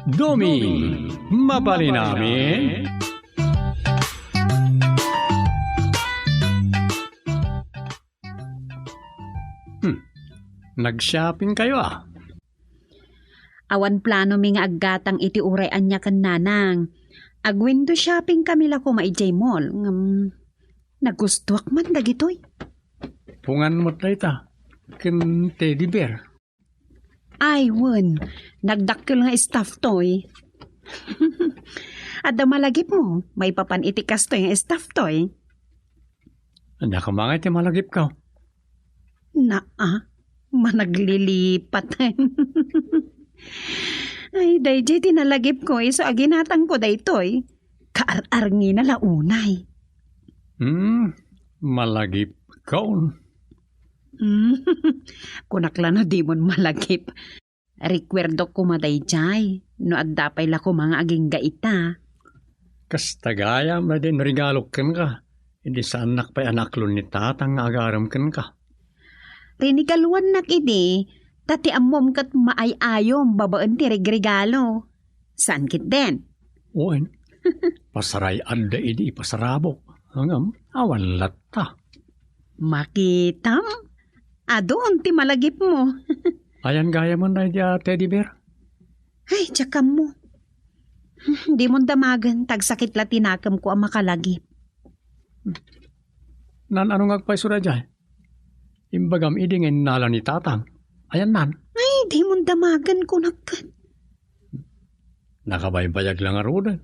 Doming mapali namin. Nag-shopping kayo ah. Awan plano mi nga aggatang iti uray anya kan nanang. Agwindo shopping kami la ko maijay mall. Nagustuak man dagitoy. Pungan mo tayo ta. Kin teddy bear. Ay, wen. Nagdakkel nga staff toy. Ada malagip mo. May papan itikas to yung staff toy. Anda ka mga iti malagip ka. Managlilipat. Ay, dayjay tinalagip ko. So, aginatang ko daytoy. Kaar-arngi na launay. Malagip ka. Kunakla na di mon malagip. Rekwerdo ko madayjay. No addapay la ko mga aging gaita. Kastagaya na din regalo ken ka. Hindi sa anak pa'y anaklon ni tatang nga agaram ken ka. Rinigaluan nak idi, tati amom kat maay-ayom babaan ti regregalo. San kit den? Oen, pasaray adda idi ipasarabok. Hangam, awan latta. Makitam? Adon ti malagip mo. Ayan gaya man na diya teddy bear. Ay, tsakam mo. Di mo damagan, tagsakit la tinakam ko ang makalagip. Nan ano nga pa'y dyan? Imbagam idingin nala ni tatang. Ayan nan. Ay, di mo damagan ko nagkan. Nakabaybayag lang arudan.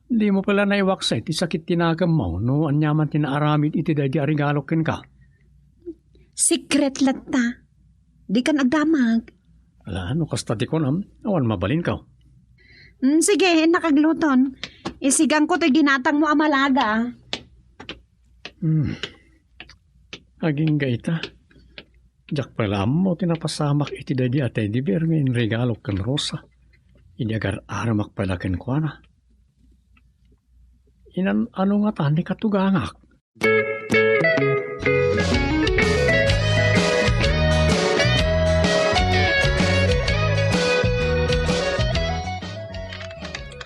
Di mo pala naiwakset, isakit tinagam mo, no anyaman tinaaramid iti day di arigalokin ka. Secret latta. Di ka nagdamag. Ala, ano kasta di ko nam, awan mabalin ka. Sige, nakagluton. Isigang ko to ginatang mo amalaga. Aging gaita. Diyak pala mo tinapasamak iti dadi at teddy bear ngayon regalo kan Rosa. Ini agar aramak pala ken kuana. Inan ano nga tani katugangak.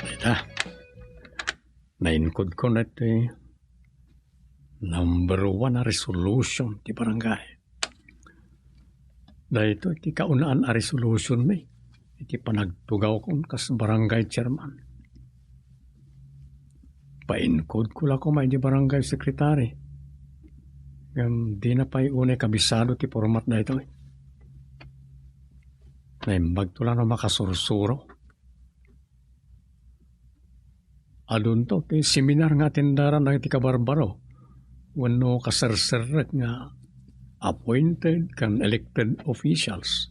Ita. Nainkod ko na ito number 1 na resolution ti barangay. Dahil ito, iti kaunaan a resolution may. Iti panagtugaw kong kas barangay chairman. Painkod ko lang ko may di barangay secretary. Di na pa'y unay kabisado ti format na ito. Naimbag to lang na makasursuro. Adun to, ti seminar nga tindaran ng iti kabarbaro. Wano kasarsarat nga appointed kan elected officials.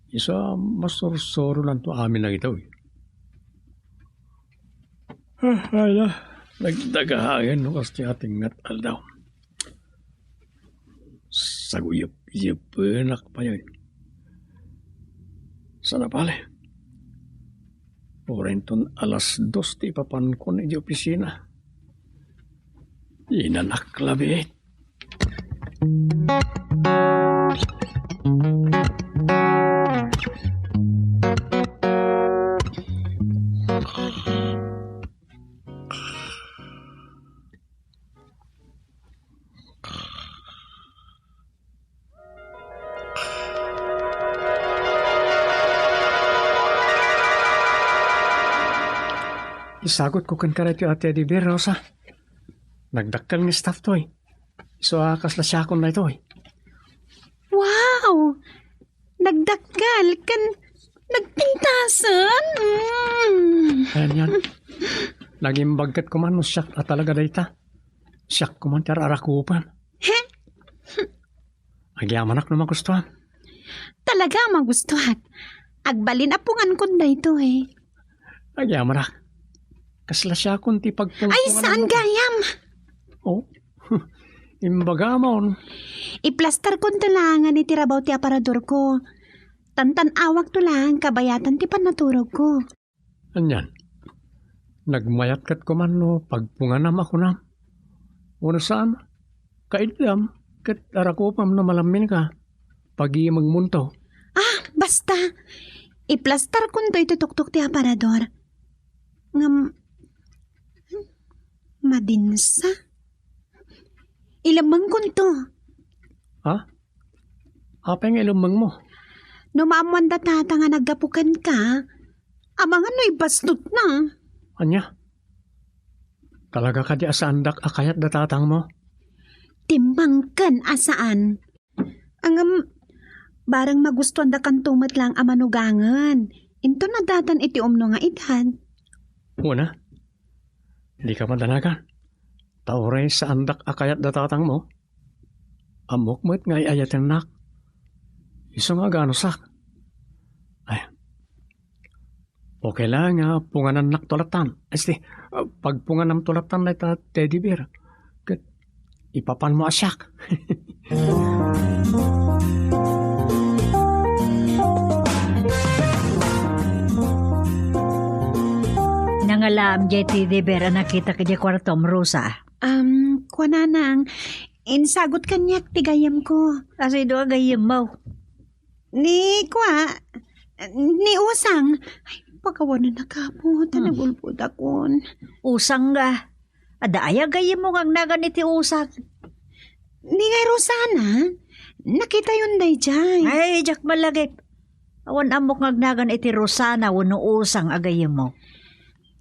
Isa masursuro lang to amin na ito. Hala, nagdagahayan no kasi ating natal daw. Saguyap-yapanak pa yun. Sana pala. Porenton alas 2 ti papan ko na di opisina. Inanak labit. Isagot ko kan karat yung ate di bear, Rosa. Nagdakkel ni staff to eh. So, kaslasakon na ito eh. Wow! Nagdakgal kan nagpintasan. Ayan yan. Naging bagkat ko man no siyak at talaga dayta. Siyak ko man tararakupan. He? Agyamanak naman gustuhan. Talaga magustuhan. Agbalin apungan ko na ito eh. Agyamanak. Kaslasakon ti pagpungan. Ay, saan gayam? Oh, imbaga mo. Iplastar ko talangan ni tirabaw ti aparador ko. Tantan awak to lang, kabayatan ti panaturog ko. Anyan. Nagmayat kat ko man no, pagpunganam ako na. Una saan? Kaidlam, kat arakopam na malamin ka. Pagi magmunto. Ah, basta. Iplastar kun to itutuktok ti aparador. Ngam, madinsa. Ilamang kun to. Ha? Apa yung ilumang mo? No maamuan datata nga naggapukan ka, amangan no ibastot na. Anya? Talaga ka di asandak akayat datatang mo? Timbangkan asaan. Angam, barang magustuhan da kan tumat lang amanugangan. Into na datan iti umno nga idhan. Una, hindi ka madanagan. Tauray sa andak akayat datatang mo. Amok mo't nga iayatan nak. Iso nga gano sak. Ay, okay lang nga punganan nak tulatan. Este, pagpungan ng tulatan na ita teddy bear. Kat, ipapan mo asyak. Nangalam jay teddy bear nakita ka jay kwartom, Rosa. Kwananang, insagot kanyak tigayam ko. Kasi doon gayam mo. Ni usang. Ay, pagkawanan na kapot. Nagulpod akon. Usang ga. Ada aya gayam mo kang nagan iti usang. Ni ngay Rosana. Nakita yun day jay. Ay, jak malagip. Awan amok ngagnagan iti Rosana wano usang agayam mo.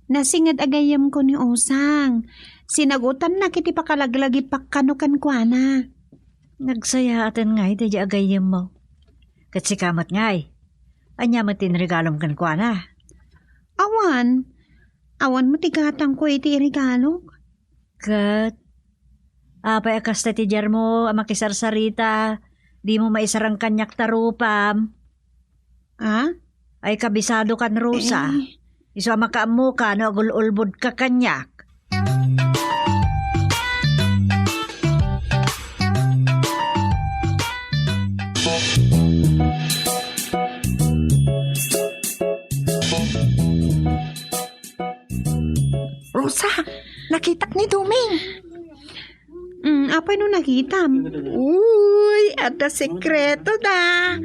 Nasingad agayam ko ni usang. Sinagutan na kiti pakalaglagi pakanukan kwa na. Nagsaya atin nga iti agayam mo. Kasi kamat ngay. Anya mo tinregalom kan kwa na. Awan mo tigatang ko iti regalo. Kat. Apay akas ti jar mo makisarsarita. Di mo maisarang kanyak tarupam. Ha? Ay kabisado kan Rosa. Iso makaamu ka no agululbod ka kanyak. Rosa, nakita ni Duming. Apay no nakita? Uy, ada sekreto da.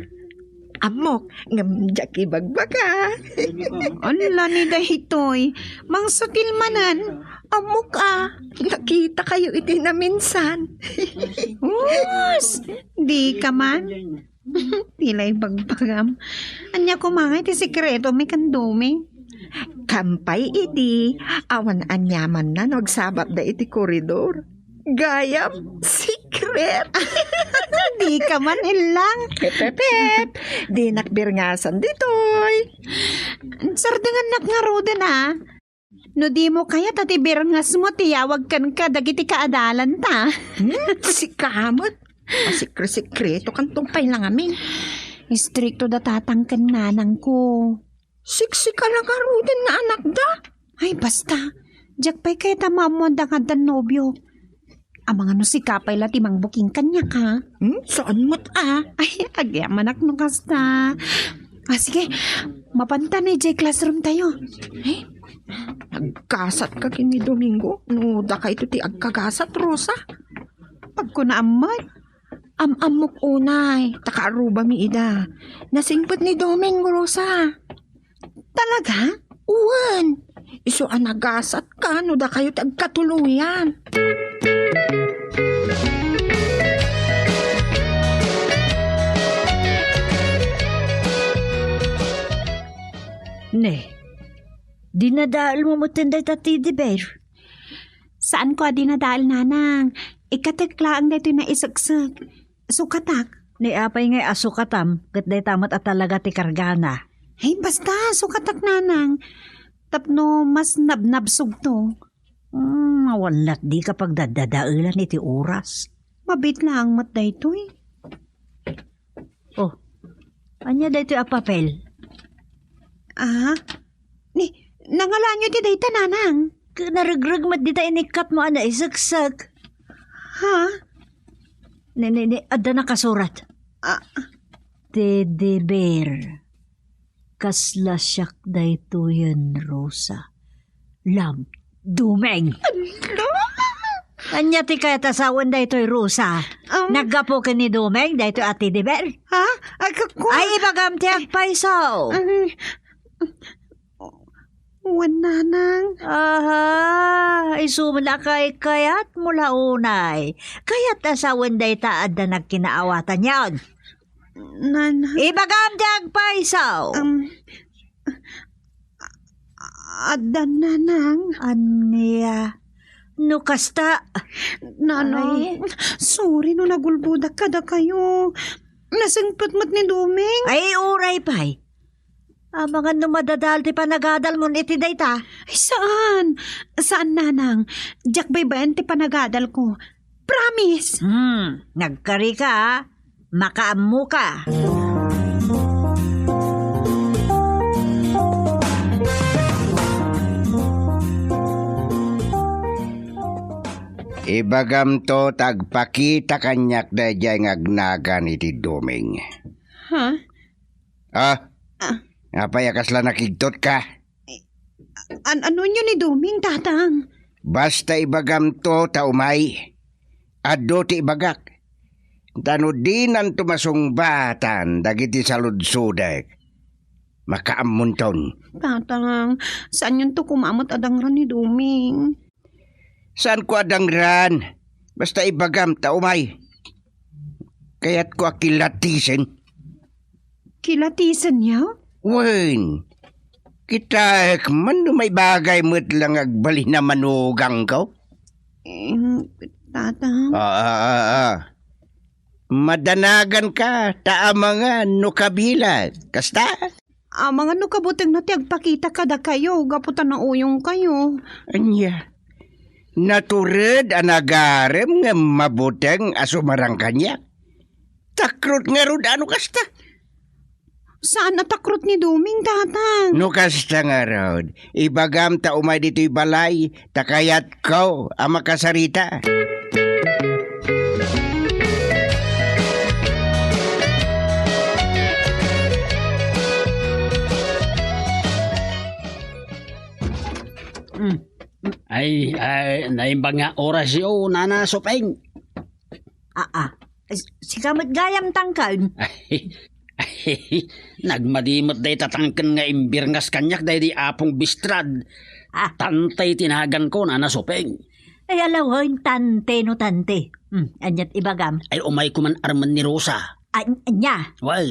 Amok, ngamjaki bagbaga. Ala ni dahitoy. Mang sutil manan. Amok nakita kayo iti na minsan. Us! Di ka man? Tilay bagbagam. Anya ko mga iti sikreto may kandumi. Kampay iti, awan anyaman na nagsabap da iti koridor. Gayam, secret. Di ka man ilang. Pep, di nakbirngasan ditoy. Sardangan nakngaro din No di mo kaya tatibirngas mo tiyawag kan ka dagiti kaadalan ta. Si kamot. Pasikre-sikreto kan tumpay lang amin. Istrikto da tatangkan nanang ko. Siksi ka lang karudin na anak da. Ay basta. Diyak pa'y kaya tamamuan da nga dan nobyo. Amang ano si kapay la timang buking kanya ka. Saan mo't Ay, agyaman no kasta. Sige, mapanta ni J classroom tayo. Nagkasat ka kini Domingo. No, da ka ito ti agkagasat, Rosa. Pag ko naamay. Amok unay. Takaaruba mi ida. Nasingpot ni Domingo, Rosa. Talaga? Uwan. Iso anagasat ka. No, da kayo ti agkatuluyan. Ne, dinadaal mo tinday tati bear. Saan ko dinadaal nanang? Ikatekla ang dito na isagsag. Sukatak. Ni apay ngay asukatam, kat day tamat at talaga ti kargana. Hey, basta, sukatak nanang. Tapno, mas nabnabsog to. Walat di kapag dadadailan iti oras. Mabit lang mat dayto eh. Oh, anya dayto a papel. Nangalaan nyo ti dayta nanang. Naragrag mat di tayo inikat mo ana isagsak. Ha? Adda na kasurat. Teddy bear. Kasla siyak dayto yan, Rosa. Love, Dumeng. Anya ti kaya tasawan daytoy Rosa. Naggapo ka ni Dumeng dayto ati Teddy bear. Ha? Ay, ko. Ay, ibagam ti agpaisaw. Wan nanang. Aha, isumala kay kayat mula unay. Kayat asawan day taad na nagkinaawatan yan. Nanang. Ibagam ti agpaisaw. Adan nanang. Aniya, no kasta. Nanang. Sorry no nagulbudak kada kayo. Nasingpot mo't ni Duming. Ay, uray pa'y. Mga numadadal ti panagadal mo iti dayta. Ay, saan? Saan, nanang? Jack baybayan ti panagadal ko. Promise! Nagkari ka, ha? Makaamu ka. Ibagam to tagpakita kanyak da jay ngagnagan iti Doming. Ha? Apay akasla nakigtot ka? Ano nyo ni Duming, tatang? Basta ibagam to taumay. Ado ti ibagak. Tano din ang tumasungbatan dagiti saludsudek. Makaamunton. Tatang, saan yun to kumamot adangran ni Duming? Saan ko adangran? Basta ibagam taumay. Kaya't ko akilatisin. Kilatisan niya? Wen, kita man may bagay mo't lang agbali na manugang ko. Tatang? Madanagan ka, taamangan, no kabila. Kasta? Mga no kabuteng na ti agpakita kada kayo, gaputan na uyong kayo. Anya, natured anagarem nga mabuteng asumarang kanya. Takrot nga rod ano kasta? Saan natakrot ni Duming, tatang? No kasta nga rod, ibagam ta umay dito'y balay, takayat ko ang makasarita. Ay, naimbang nga oras yo, Nana Sopeng. Si kamot gayam tangkan. Nagmadimot day tatangkan nga imbirngas kanyak day di apong bistrad. Tantay tinagan ko, Nana Sopeng. Ay, alawan, tante no tante. Anyat ibagam. Ay, umay ko man arman ni Rosa. Anya. Well,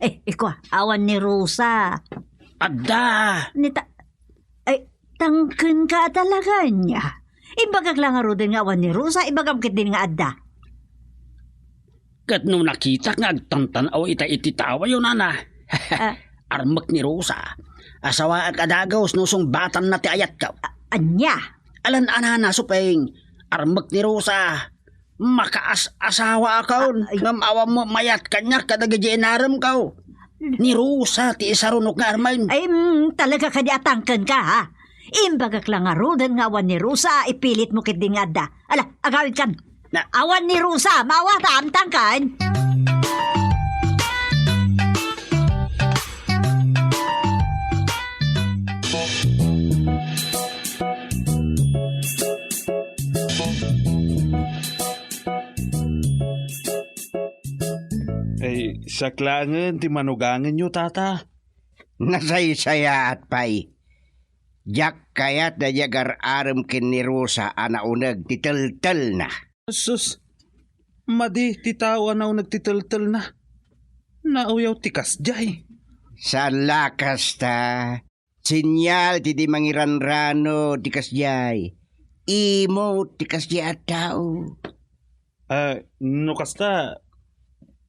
Ikaw, awan ni Rosa. adda. Tangken ka talaga niya. Ibagag lang nga din nga awan ni Rosa, ibagam kit din nga adda. Kat nung nakita nga agtantanaw iti tawa yun, Nana. Armak ni Rosa. Asawa at adagaw snusong batan na ti ayat ka. Anya. Alan, Nana Sopeng. Armak ni Rosa. Makaas-asawa akaw. Ngam awa mo mayat kanya kadagay inaram kaw. Ni Rosa ti isarunok nga armain. Ay, talaga ka di atangken ka, ha? Imbagak lang nga roden nga awan ni Rosa, ipilit mo kit din nga adda. Ala, agawid kan. Awan ni Rosa, mawata amtang kan. Ay, saklangan ti manugangan nyo, tata. Nasaysaya at pay. Jak kayat da jagar aram kin ni Rosa anaunag titel-tel na. Sus, madi titawa na nagtitel-tel na. Nauyaw tikas jay. Sa lakas ta, sinyal ti di mangiranrano tikas jay. Imo tikas jay at tao. No kasta,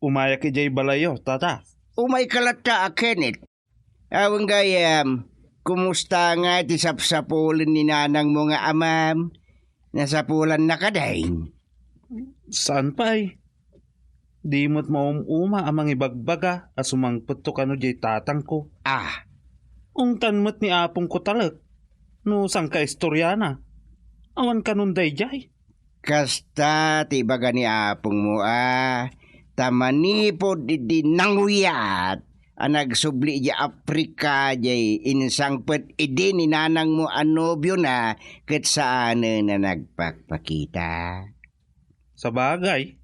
umaya ki jay balayo, tata. Umay kalata akenit. Awang gayam, kumusta nga ti sapsapulan ni nanang mo nga amam? Nasapulan na kadain. Saan pa ay? Di mo't maumuma amang ibagbaga asumangpot to kano jay tatang ko. Ungtan mo't ni apong ko talag. No sang ka istoryana. Awan kanunday jay. Kasta ti baga ni apong mo tamanipod di nanguyat. Nagsubli di Afrika jay insangpet idi ni nanang mo anobyo na ket saan na nagpakpakita. Sa bagay,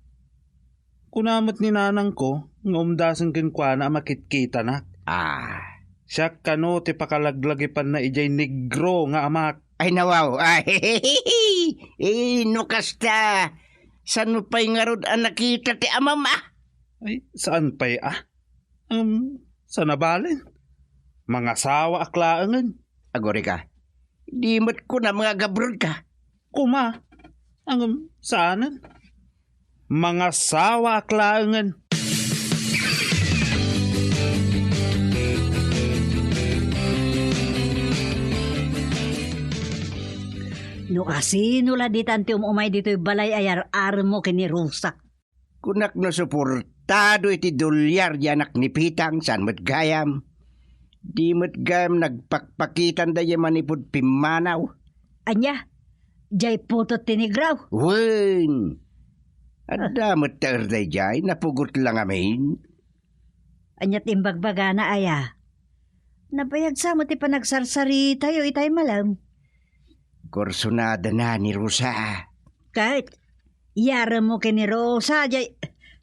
kunamot ni nanang ko, ngumdasan ken kwa na makitkita na. Siya kano ti pakalaglagi pan na ijay negro nga amak. Ay nawaw. Nukasta. San mo pa'y nga rod ang nakita ti amam Ay, saan pa'y sa nabalin? Mga sawa aklaangan. Agori ka. Di mo't ko na mga gabrod ka. Kuma, saanan? Mga sawa aklaangan. No asino la di tanti umay dito'y balay ayar-ar mo kini Rusa. Kunak no suportado iti dolyar yanak ni Pitang san mo't gayam. Di mo't gayam nagpakpakitan da yaman ipod pimanaw. Anya, jay putot tinigraw. Wen. Ada mo't taerday jay napugot lang amin. Anyat imbagbaga na aya. Napayag sa mo ti panagsarsari tayo itay malam. Korsonada na ni Rosa. Kahit yara mo kini Rosa jay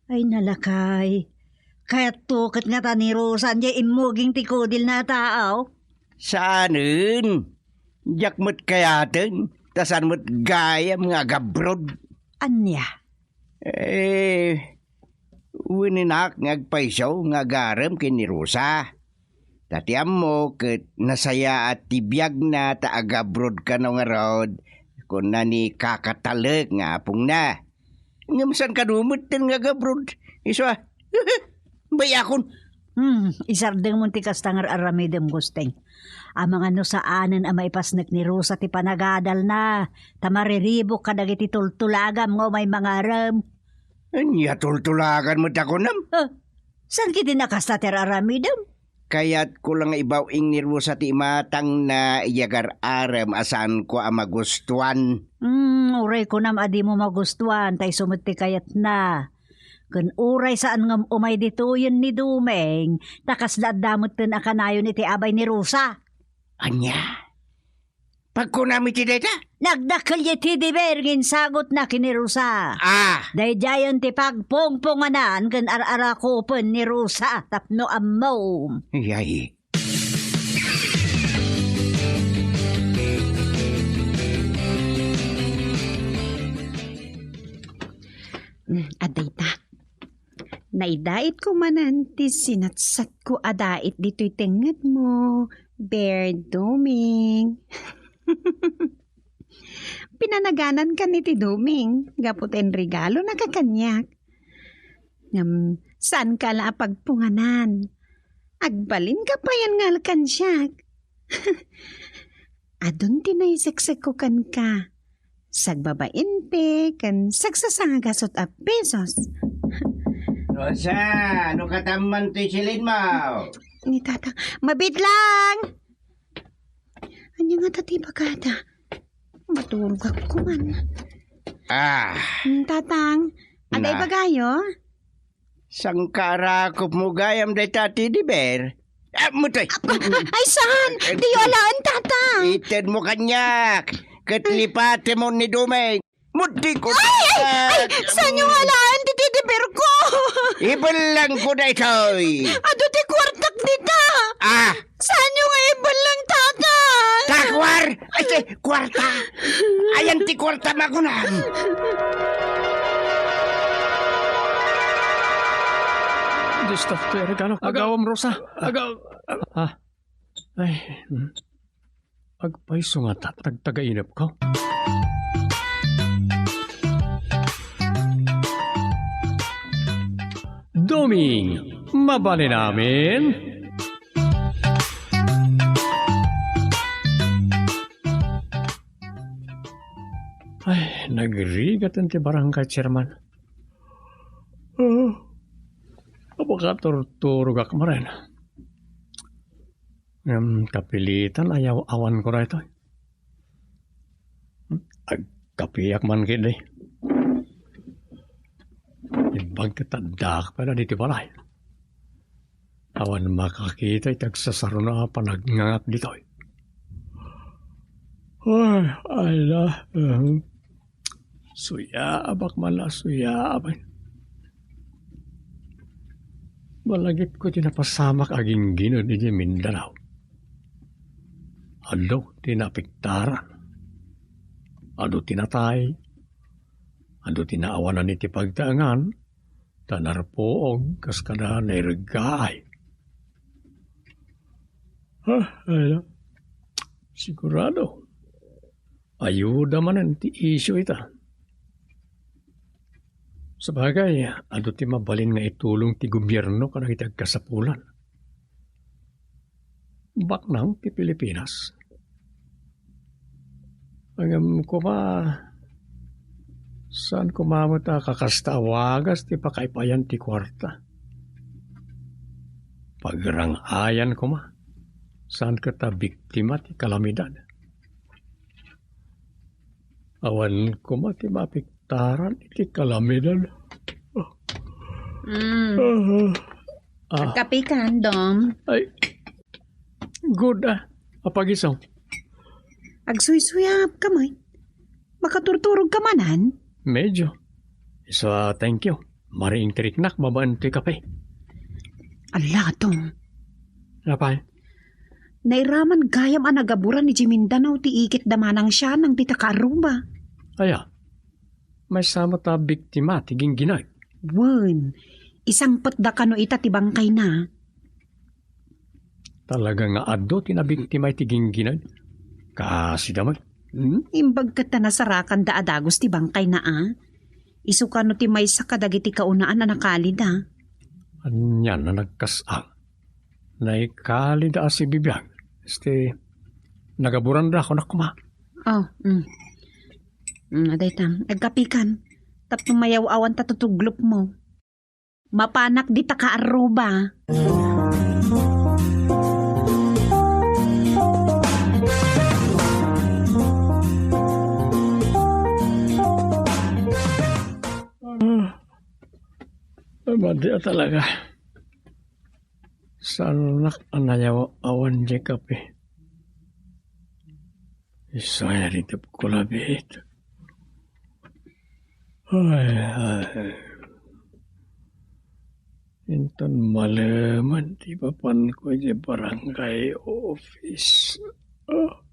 ay nalakay. Kaya tukat nga ta ni Rosa jay imuging tikodil na tao. Saanin? Jak mo't kayaten. Tasan mo't gayam nga gabrod. Anya? Wininak ngagpaisaw nga garam kini Rosa. Tatiam mo ket nasaya at tibiyag na taagabrod ka no nga rod kung na ni kakatalag nga apong na. Ngamsan ka dumot nga gabrod. Iswa, bayakon. Isardeng mo ti kastangar aramidem gusteng. Ang mga no saanan ang maipasnek ni Rosa ti panagadal na. Tamariribok ka dagiti tultulagam nga may mga aram. Anya tultulagan mo takunam? San kiti nakastater aramidem? Kaya't ko lang ibawing ni Rosa ti matang na iyagar aram asaan ko ang magustuhan. Uray ko nam adi mo magustuhan tay sumut ti kayat na. Kun uray saan ngam umay dituyon ni Dumeng, takas damot ten akanayon iti abay ni Rosa. Anya? Pagkunami ti data? Nagdakal ti divergin sagot na kini Rosa. Dayjayon ti pagpongponganan kan ar-arakopen ni Rosa tapno ammo. Yay. Aday ta. Naidait ko manan ti sinatsat ko adait dito'y tengad mo. Bear Duming. Pinanaganan ka ni ti Duming. Gaputen regalo na kakanyak. Saan ka la pagpunganan? Agbalin ka pa yan ngal kansyak. Adun tinayseksek ko kan ka. Sagbabain te kan sagsasangagasot a pesos. Rosa, ano kataman ti silin mo? Ni tatang, mabit lang! Anya nga tati bagada? Matulog ako man. Tatang, aday bagayo? Sangkarakop mo gayam day tati di ber. Mutoy! Ay saan? Di walaan tatang! Ited mo kanyak! Katlipate mo ni Dumeng! Muti ko! Ay! Saan yung walaan? Titidiber ko! Ibal lang ko na ito'y! Ado ti kwartak dita! Saan yung ibal lang tatang? Takwar! Ay, kwarta! Ayan ti kwarta magunan! Gusto to regalo. Agawam Rosa. Agaw. Ay. Agpaiso nga tatagtagainap ko. Duming, mabali namin. Ay, nagrigatan ti barangay chairman. Apakaturturog ak mo rin. Kapilitan ayaw awan ko na ito. Agkapiyak man kid eh. Ibang katadak pala dito balay. Awan makakita itagsasaro na panagngangap dito. Ay, ala. Suya abak man la suya abay. Malagip ko tinapasamak aging ginod di Mindanao. Ado tinapiktaran. Ado tinatay. Ado tinaawanan iti pagtaangan. Tanarpoong kaskada na irgaay. Ayun. Sigurado. Ayuda man ti isyo ita. Sabagay, ado ti mabalin nga itulong ti gobyerno kada iti agkasapulan. Baknang ti Pilipinas. Angam ko ba, saan kumamot kakasta awagas ti pakaipayan ti kwarta? Pagrangayan ko ma, saan kita biktima ti kalamidad? Awan ko ma ti mapiktaran iti kalamidad. Kape ka, Dom. Ay, good apagisaw. Agsuy-suyap ka, may. Makaturturog ka manan. Medyo. So, thank you. Maring triknak, babaan ti kape. Ala, Dom. Napay? Nairaman gayam ang nagaburan ni Jimindanao ti ikit damanang siya ng tita Karuba. Aya, may sama ta biktima ti ginginag. Wen, isang patda kano ita ti bangkay na. Talaga nga ado tinabiktima ti ginginag. Kasi damag. Imbag ka ta nasarakan da adagos ti bangkay na Isu kano ti may sa kadagiti kaunaan na nakalid Anyan na nagkasal. Naikali da si bibiyag. Nagaburan da ako na kuma. Oh, aday tam, nagkapikan. Tapno mayaw awan tatutuglop mo. Mapanak di ta kaaruba. Madya talaga. Sanak anayaw awan di kape. Isaya rin ko labit. Ay. Inton malaman di papan ko di barangay office. Ay.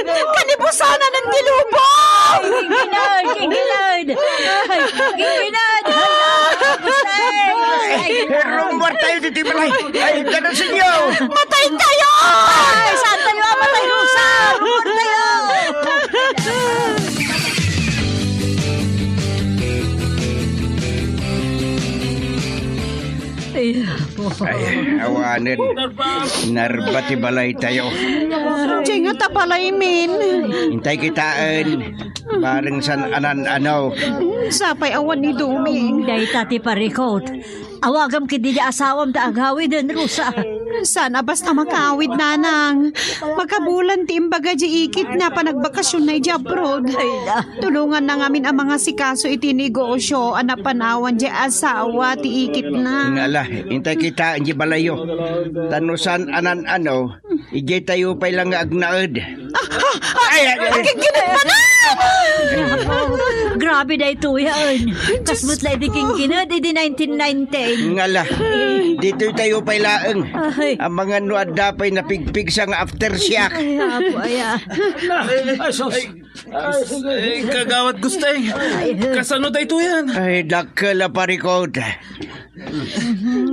Kanibusana ng dilubo! Ginginad! Rumbar tayo dito balay. Ay, ganun sa inyo. Matay tayo! Ay, saan tayo amatay, Rosa? Rumor tayo! Ay, awanin. Narbati balay tayo. Diyan nga tapalay, min. Hintay kitaan. Bareng san anan-anaw. Sapay awan ni Duming. Day tati parikot. Awagam kidi di asawam ta agawi din, Rosa. Sana basta makawid nanang. Makabulan ti imbaga di ikit na panagbakasyon na di abroad. Tulungan na ngamin ang mga sikaso iti negosyo. Anapanawan di asawa ti ikit na. Ngala, hintay kitaan di balayo. Tanusan anan-anaw. Ijay tayo pa lang agnaod. Kinit pa na! Grabe na ito yan. Kasmut lang di kinkinad, di 1990. Ngala, dito tayo pa laeng. Ay, Ang mga nuada pa'y napigpig sa nga aftershock. ay, apo, aya. Kagawad gustay. Kasano da ito yan? Ay, dakala parikot.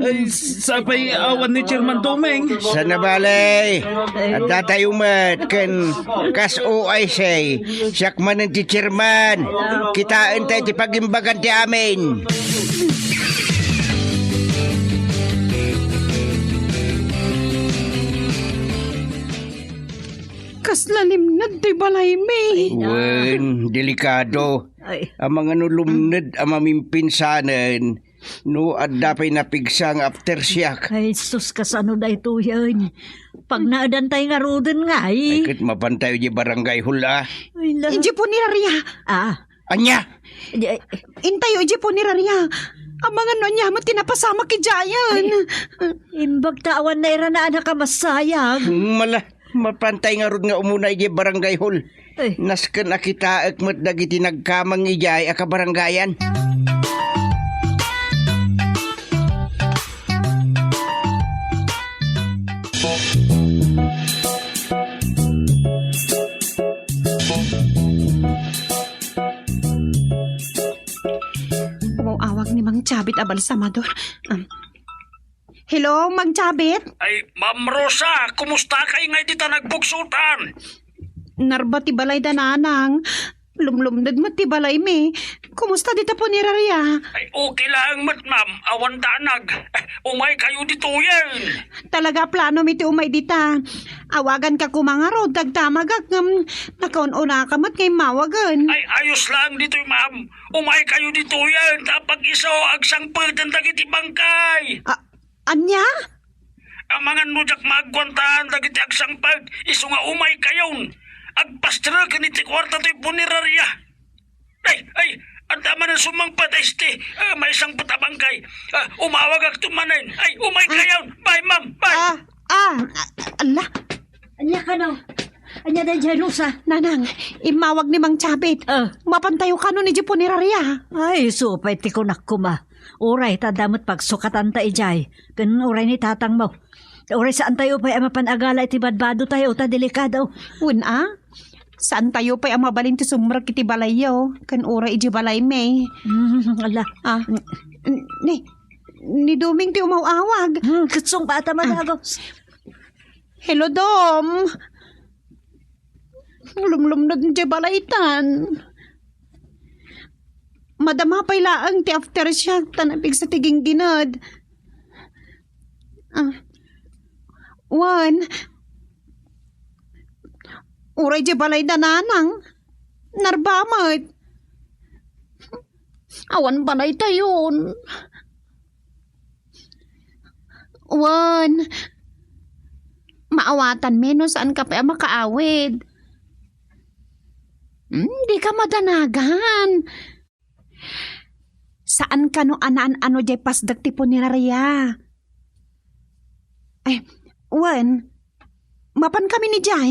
Ay, sapay awan ni Chairman Domeng. Sa nabalay, at tatayo mat, kan kas OI say, siyak man ang chairman. Kitaan tayo ti pagimbagan ti amin. Kas lalim na ti balay me. Wen, delikado. Ay, Ang mga nulumned ang mamimpinsanan, no adda pa'y napigsang aftershock. ay sus kasano na ito yan. Pag naadantay nga roden nga Ay, eh. kat mabantayo di barangay hula. Ay, la. Iji po ni Raria. Ah, Anya! ay, Intayo iji po ni Raria. Ang mga nonya mo tinapasama ki Jayan. imbag tawan na ira na anak ka masayag. Mapantay nga rod nga umunay di barangay hul. Ay, Nasken akita ekmet dagiti nagkamang ijay aka barangayan. Umawag ni Mang Chabit abal sa Amador. Hello, Mang Chabit? Ay, Ma'am Rosa, kumusta kay nga dita nagbuksutan? Narba ti balay dananang. Lumlumdad mo ti balay me. Kumusta dita po ni Raria? Ay, okay lang mat, ma'am. Awan danag. Umay kayo dito yan. Talaga plano mi ti umay dita. Awagan ka kumangaro, dagtamagak ngam. Nakaununa ka mat kay mawagan. Ay, ayos lang dito, ma'am. Umay kayo dito yan. Tapag iso, agsang pagdan dagiti bangkay. Anya? Ang mga nujak magwantahan dagiti agsang pag. Iso nga umay kayon. Agpastra ka ni ti kwarta to'y punerarya. Ay, ang tama na sumangpat este. May isang patabangkay. Umawag ak tumanin. Ay, umay kayon. Bye, ma'am. Bye. Ala. anya ka no? Anya na dyan, Rosa? Nanang, imawag ni Mang Chabit. Mapantayo ka no ni Jipo ni Raria. Ay, supay ti kunak kuma. Uray, tadamot pagsukatan ta ijay. Ganun uray ni tatang mo. Uray saan tayo pa'y mapanagala iti badbado tayo, ta delikado. Una, saan tayo pa'y amabalin ti sumrak iti balayo? Kan ura iji balay me. Ala. Ni Duming ti umawawag. Kutsong bata madagos. Hello, Dom. Lumlumnod ti balaytan. Madama pa'y laang ti aftershock tanapig sa tiging ginad. Juan, uray di balay dananang. Narbamad. Awan balay tayon. Juan, maawatan meno saan ka pa makaawid. Di ka madanagan. Saan ka no anaan-ano jay pasdag tipo ni Raria? Ay, Wan, mapan kami ni Jai.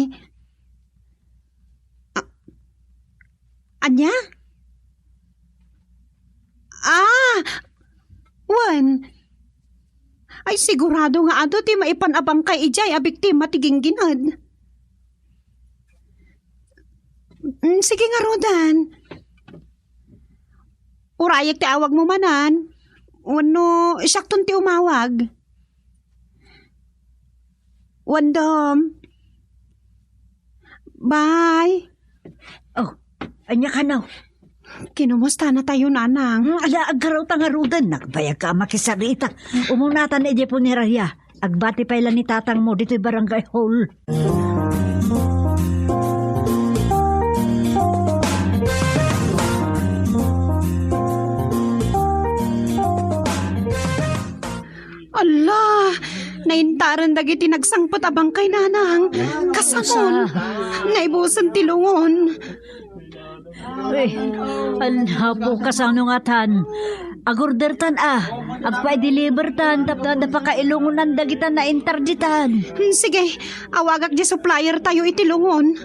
Anya? Wan. Ay, sigurado nga ado ti maipanabang kay Ijay abik ti matiging ginad. Sige nga, Rodan. Urayak ti awag mo manan. Wano, sakton ti umawag. Wandom. Bye. Oh, anya ka no? Kinumusta na tayo, nanang? Ala, agkaraw tangarudan. Nakbayag ka makisarita. Umunatan ije po ni Raya. Agbati pa ilan ni tatang mo dito'y barangay hall. Allah! Naintaran dagiti nagsangpot abang kay nanang. Kasamon. Naibusan tilungon. Uy, alhapo kasano nga tan. Agordertan agpa-delivertan tapos napakailungunan dagitan na interditan. Sige, awagak di supplier tayo itilungon.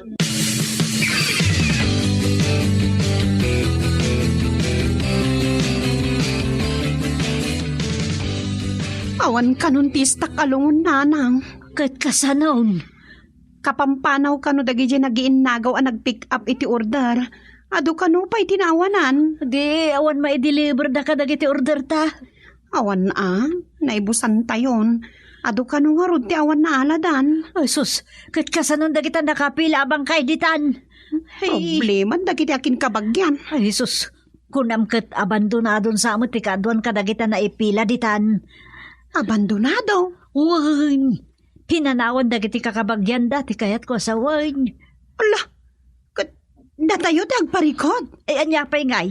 Awan kanun tistak alungon nanang. Kahit kasanon. Kapampanaw kano dagi dyan nagiinnagaw ang nag-pick up iti order. Ado kano pa'y tinawanan. Di, awan ma-deliver da ka dagiti order ta. Awan naibusan tayon. Ado kano nga rod ti awan na aladan. Ay sus, kahit kasanon dagitan nakapila abang kay ditan. Problema dagiti akin kabagyan. Ay sus, kunam kat abandonadon sa amot ti kaduan ka dagitan na ipila ditan. Abandonado. Wan, pinanawan dagiti kakabagyan dati kayat ko sa wan. Ala, datayo ti agparikot. Ay, anya pa'y ngay.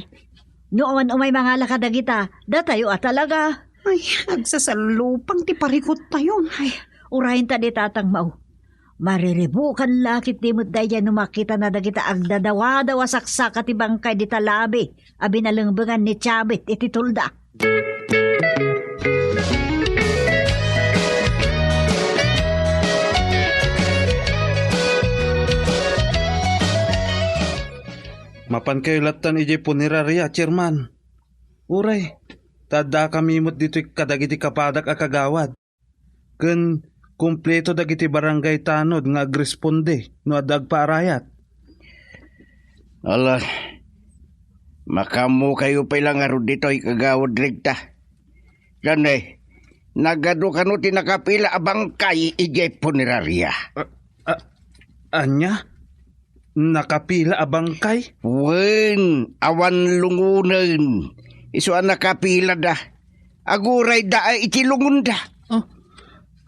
Noon umay mga lakadagita, datayo at talaga. Ay, agsasalupang ti parikot tayon. Ay, urahin ta di tatang mau. Mariribukan lakit di mo't daya numakita na dagita agdadawa-dawa saksak at ibangkay di talabi. Abi nalangbangan ni Chabit iti tulda. Mapan kayo latan ijay punirarya, chairman. Uray, tada kami mo't dito'y kadagiti kapadak akagawad. Kun kumpleto dagiti barangay tanod nga agresponde no adag paarayat. Ala, makamu kayo pa ilang araw dito ay kagawad rekta. Ganay, nagado ka no tinakapila abang kay ijay punerarya. Anya? Nakapila abang kay? Wen, awan lungunan. Iso ang nakapila da. Aguray da ay itilungun da.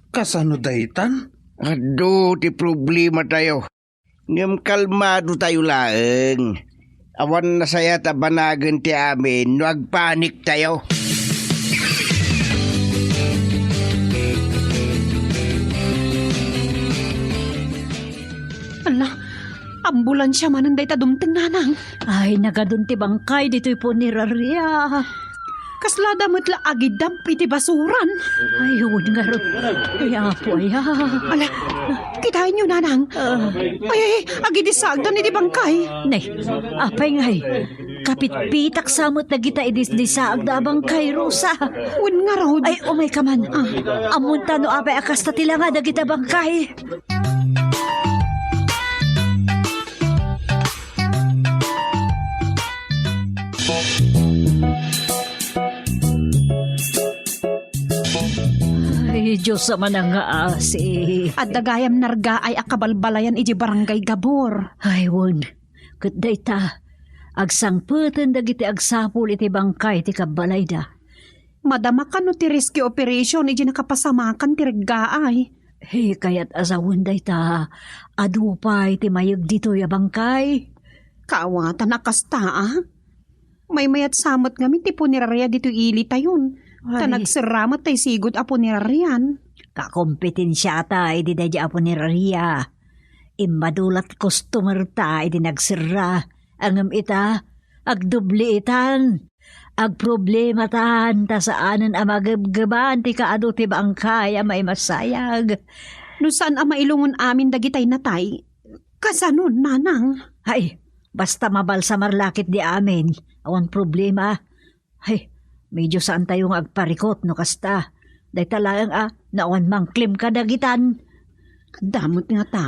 Kasano daytan? Ado, ti problema tayo. Ngam kalmado tayo laeng. Awan na saya tabanagan ti amin, no agpanik tayo. Ala, ambulansya man ang dayta dumteng nanang. Ay, nagadunti bangkay dito'y punirarya. Kasla damot la agidam iti basuran. Ayun nga ron. Kaya po, ay. Ala, kitahin nyo nanang. Ay, agidisagdan iti bangkay. Nay, apay ngay. Kapit-pitak samot na kita idisdisaag da bangkay, Rosa. Wen nga raw. Ay, umay ka man. Amunta no apay akas na tilanga na kita bangkay. Ay, Diyos naman ang aasi. At dagayam narga ay akabalbalayan iti barangay Gabor. Ay, won. Kuday ta. Agsangputan dagiti agsapul iti bangkay ti kabalay da. Madama ka no ti rescue operation iti nakapasamakan ti reggaay. Hey, kaya't asawon day ta. Adupay ti mayag dito ya bangkay. Kaawatan akasta May mayat samot ngamin ti punerarya dito ili tayon. Ta Ay. nagsaramat tay sigod a puneraryan. Kakompetensya ta, iti dadya apo ni Raria. Imadulat customer ta, iti nagsira. Angam ita, agdubli itan. Agproblema tan, ta saanan amagabgaban, ti kaado ti bangkay, may masayag. No saan a mailungon amin dagitay natay? Kasanon, nanang? Ay, basta mabalsa marlakit di amin. Awan problema. Ay, medyo saan tayong agparikot no kasta. Day talagang naawan mangklim ka dagitan. Damot nga ta,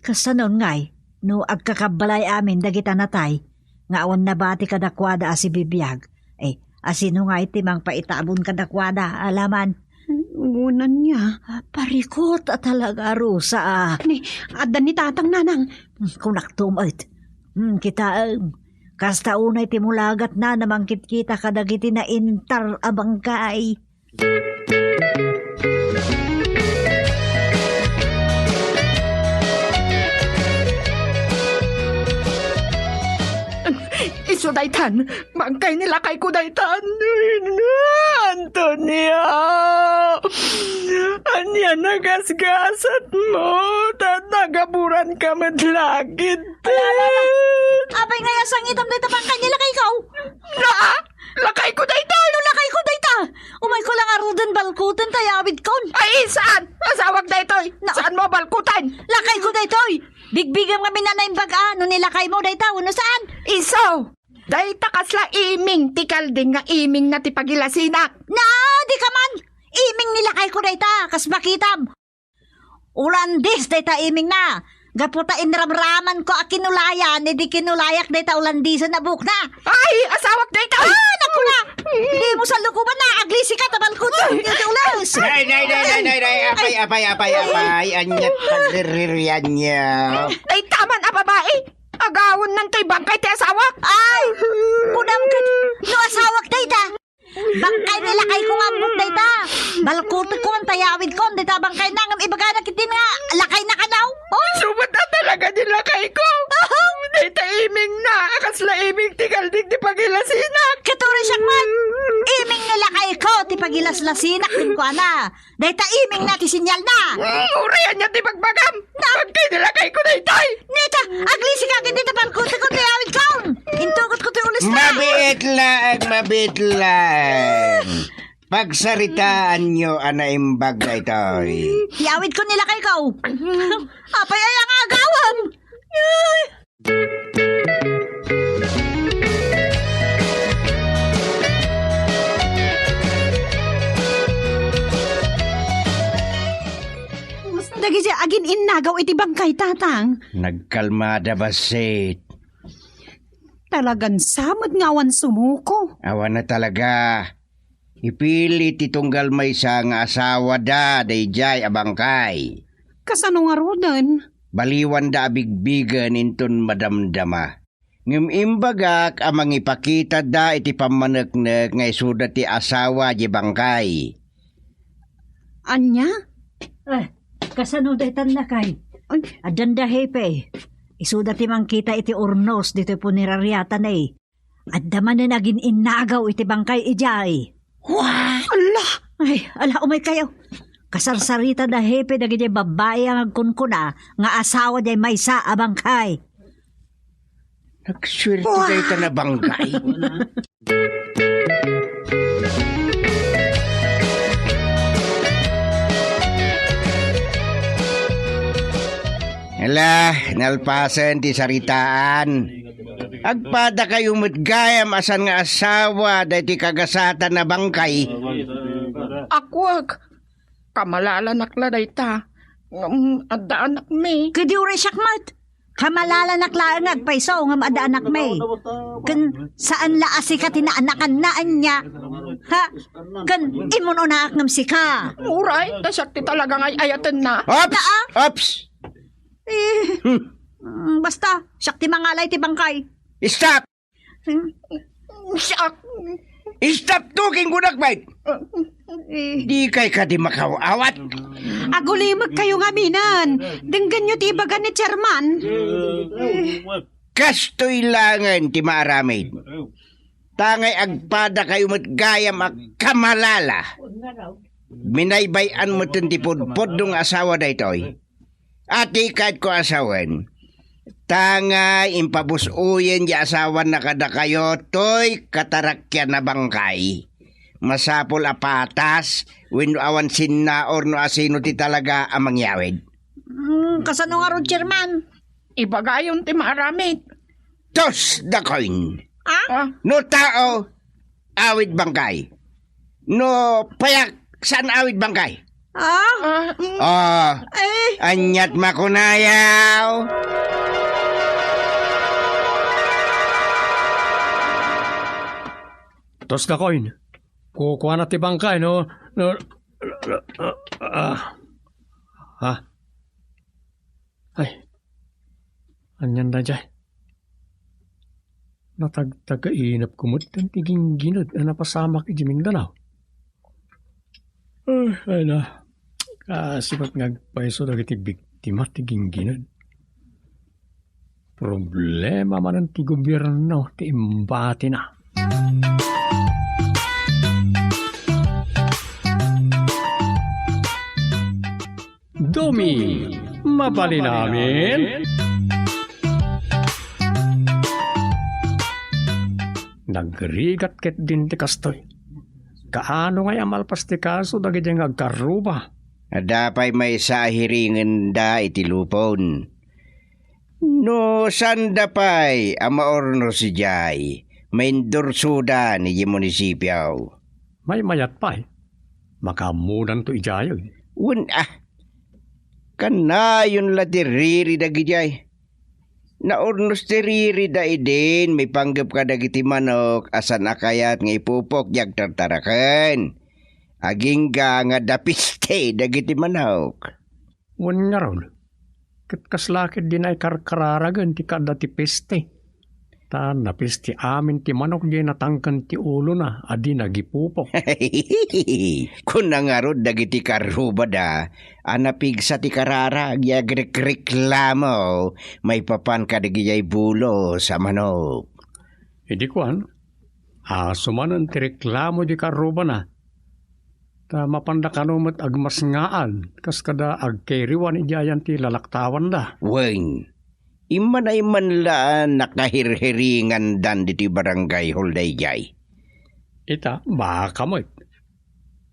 Kasanon ngay, no agkakabalay amin dagita natay, nga awan nabati kadakwada asi bibiyag. Asino nga iti mang paitabon kadakwada, alaman. Unan niya. Parikot at talaga, Rosa. Ni, adan ni tatang nanang. Kunaktumait. Kita, kasta unay timulagat na namangkit kita kadagiti na intar abangkay. Iso daytan, bangkay nila kay ko daytan. Antonia, anya nagasgasat mo, tatagaburan ka madlagit. Apay nga yasang itam dayta bangkay nila kay ikaw. Lakay ko daytan. Ano lakay ko dayta? Umay ko lang arudan balkutan tayawid kon. Ay, saan? Asawag daytoy. Saan mo balkutan? Lakay ko daytoy. Bigbigam kami na naimbaga. No nilakay mo dayta, uno saan? Iso, dayta kasla iming, tikalding nga iming na tipagilasinak. Na, di ka man. Iming nilakay ko dayta, kas makitam. Ulandis dayta iming na. Gaputa inramraman ko a kinulayan, di kinulayak dayta ulandisan na buk na. Ay, asawag dayta. Naku na. Hindi mo sa lukuban na, aglisi ka tabal ko. Ulas. Nay, apay, anyat pagdiriryan niya. Ay, taman a babae. Agawon ng to'y bangkay ti asawak. Ay, punam ka. No asawak dayta. Bangkay nila kay kung ambot na ita. Balkutik ko ang tayawid ko. Dita bangkay na ngam ibaga na kitin nga. Lakay na kanaw. Oh. Sumat na talaga nila kay ko. Dita iming na. Akasla iming tigaldig di pagilasinak. Katuri siya man. Iming nila kay ko. Ti pagilas-lasinak din ko ana. Dita iming na ti sinyal na. Uriyan niya di pagbagam. Bagkay nila kay ko na itay. Nita, aglisi ka kin dita balkutik ko tayawid ko. Intukot ko ti ulis na. Mabit lang. Pagsaritaan nyo ana imbag na itoy. Yawid ko nila kay ko. Apay ay ang agawan. Dagi siya agin innagaw iti bangkay tatang. Nagkalmada basit. Talagan samad ngawan sumuko. Awa na talaga. Ipilit itunggal may sa nga asawa da dayjay abangkay. Kasano nga rodan? Baliwan da abigbigan inton madamdama. Ngem imbagak amang ipakita da iti pamaneknek nga isuda ti asawa di bangkay. Anya? Kasano daytan na kay? Ay, Adanda hepe. Isuda ti mangkita iti urnos dito po niraryatan eh. Adda man na naging inagaw iti bangkay ijay. wah! Allah! Ay, ala umay kayo. Kasarsarita da hepe dagiti babae ang agkunkuna nga asawa day maysa a bangkay. Nagswerte kayo ta na bangkay. Hala, nalpasan ti saritaan. Agpada kayo matgayam asan nga asawa dahi ti kagasatan na bangkay. Akwag. Kamalalanak na dayta. Adda anak me. Kadi uri syakmat. Kamalala naklaan nga agpaiso nga maada anak may. Kan saan laasi ka tinaanakan naan niya. Ha? Kan imon unaak ngam sika. Uray, nasakti talaga ngay ayaten na. Ops! Ops! Basta, siyak ti mangalay ti bangkay. Stop! Siyak. Stop talking gunak, mate! Di kay ka di makawawat. Agulimag kayo nga minan. Denggan nyo ti ibagan ni Chairman. Kastoy langan ti maaramid. Tangay agpada kayo matgayam ak kamalala. Minaybayan mo ti pudpod dong asawa da itoy. Ati kahit ko asawan. Tangay impabusuyin di asawan na kada kayo toy katarakyan na bangkay. Masapol apatas wenno awan sinnaor no asino ti talaga amang yawid. Kasano nga ron, Chairman? Ibagayon ti maramit. Toss the coin. Ah? No tao, awid bangkay. No payak, saan awid bangkay? Anyat makunayaw. Tos na coin. Kukuha na ti bangkay, no? Ha? Ay. Anyan na dyan. Natagtaga-inap kumot ang tiging ginod na napasamak i Mindanao. Ay na. Kasipat ngagpaiso dagiti biktima tiging ginod. Problema man ang ti gobyerno ti imbati na. Domi, mabali namin. Nagrigat ket din ti kastoy. Kaano ngay amalpas ti kaso dagiti nga agkaruba. Adapay may sahiringan da iti lupon. No sanda pay amaorno si Jay. May endorsuda ni munisipyo. May mayat pa eh. Makamunan to ijayo. Kanayon la ti riri dagi Jay. Naornos ti riri da idin. May panggap ka dagiti manok. Asan akayat nga ipupok jag tartarakan. Aging nga dapiste dagiti manok. Wan nga ron. Kaslakit din ay karkararagan ti kada ti peste. Ta napis ti amin ti manok di natangkan ti ulo na, adi nagipupok. Kung nangarod dagiti karuba da, anapig sa ti karara, reklamo, may papan kadagiyay bulo sa manok. Idi kuan, sumanan ti reklamo di karuba na. Ta mapandakanumat agmasngaan, kas kada agkairiwan idiayan ti lalaktawan da. Wen, iman ay man laan nakahirhiringan dan diti barangay Holday Jay. Ita, baka mo.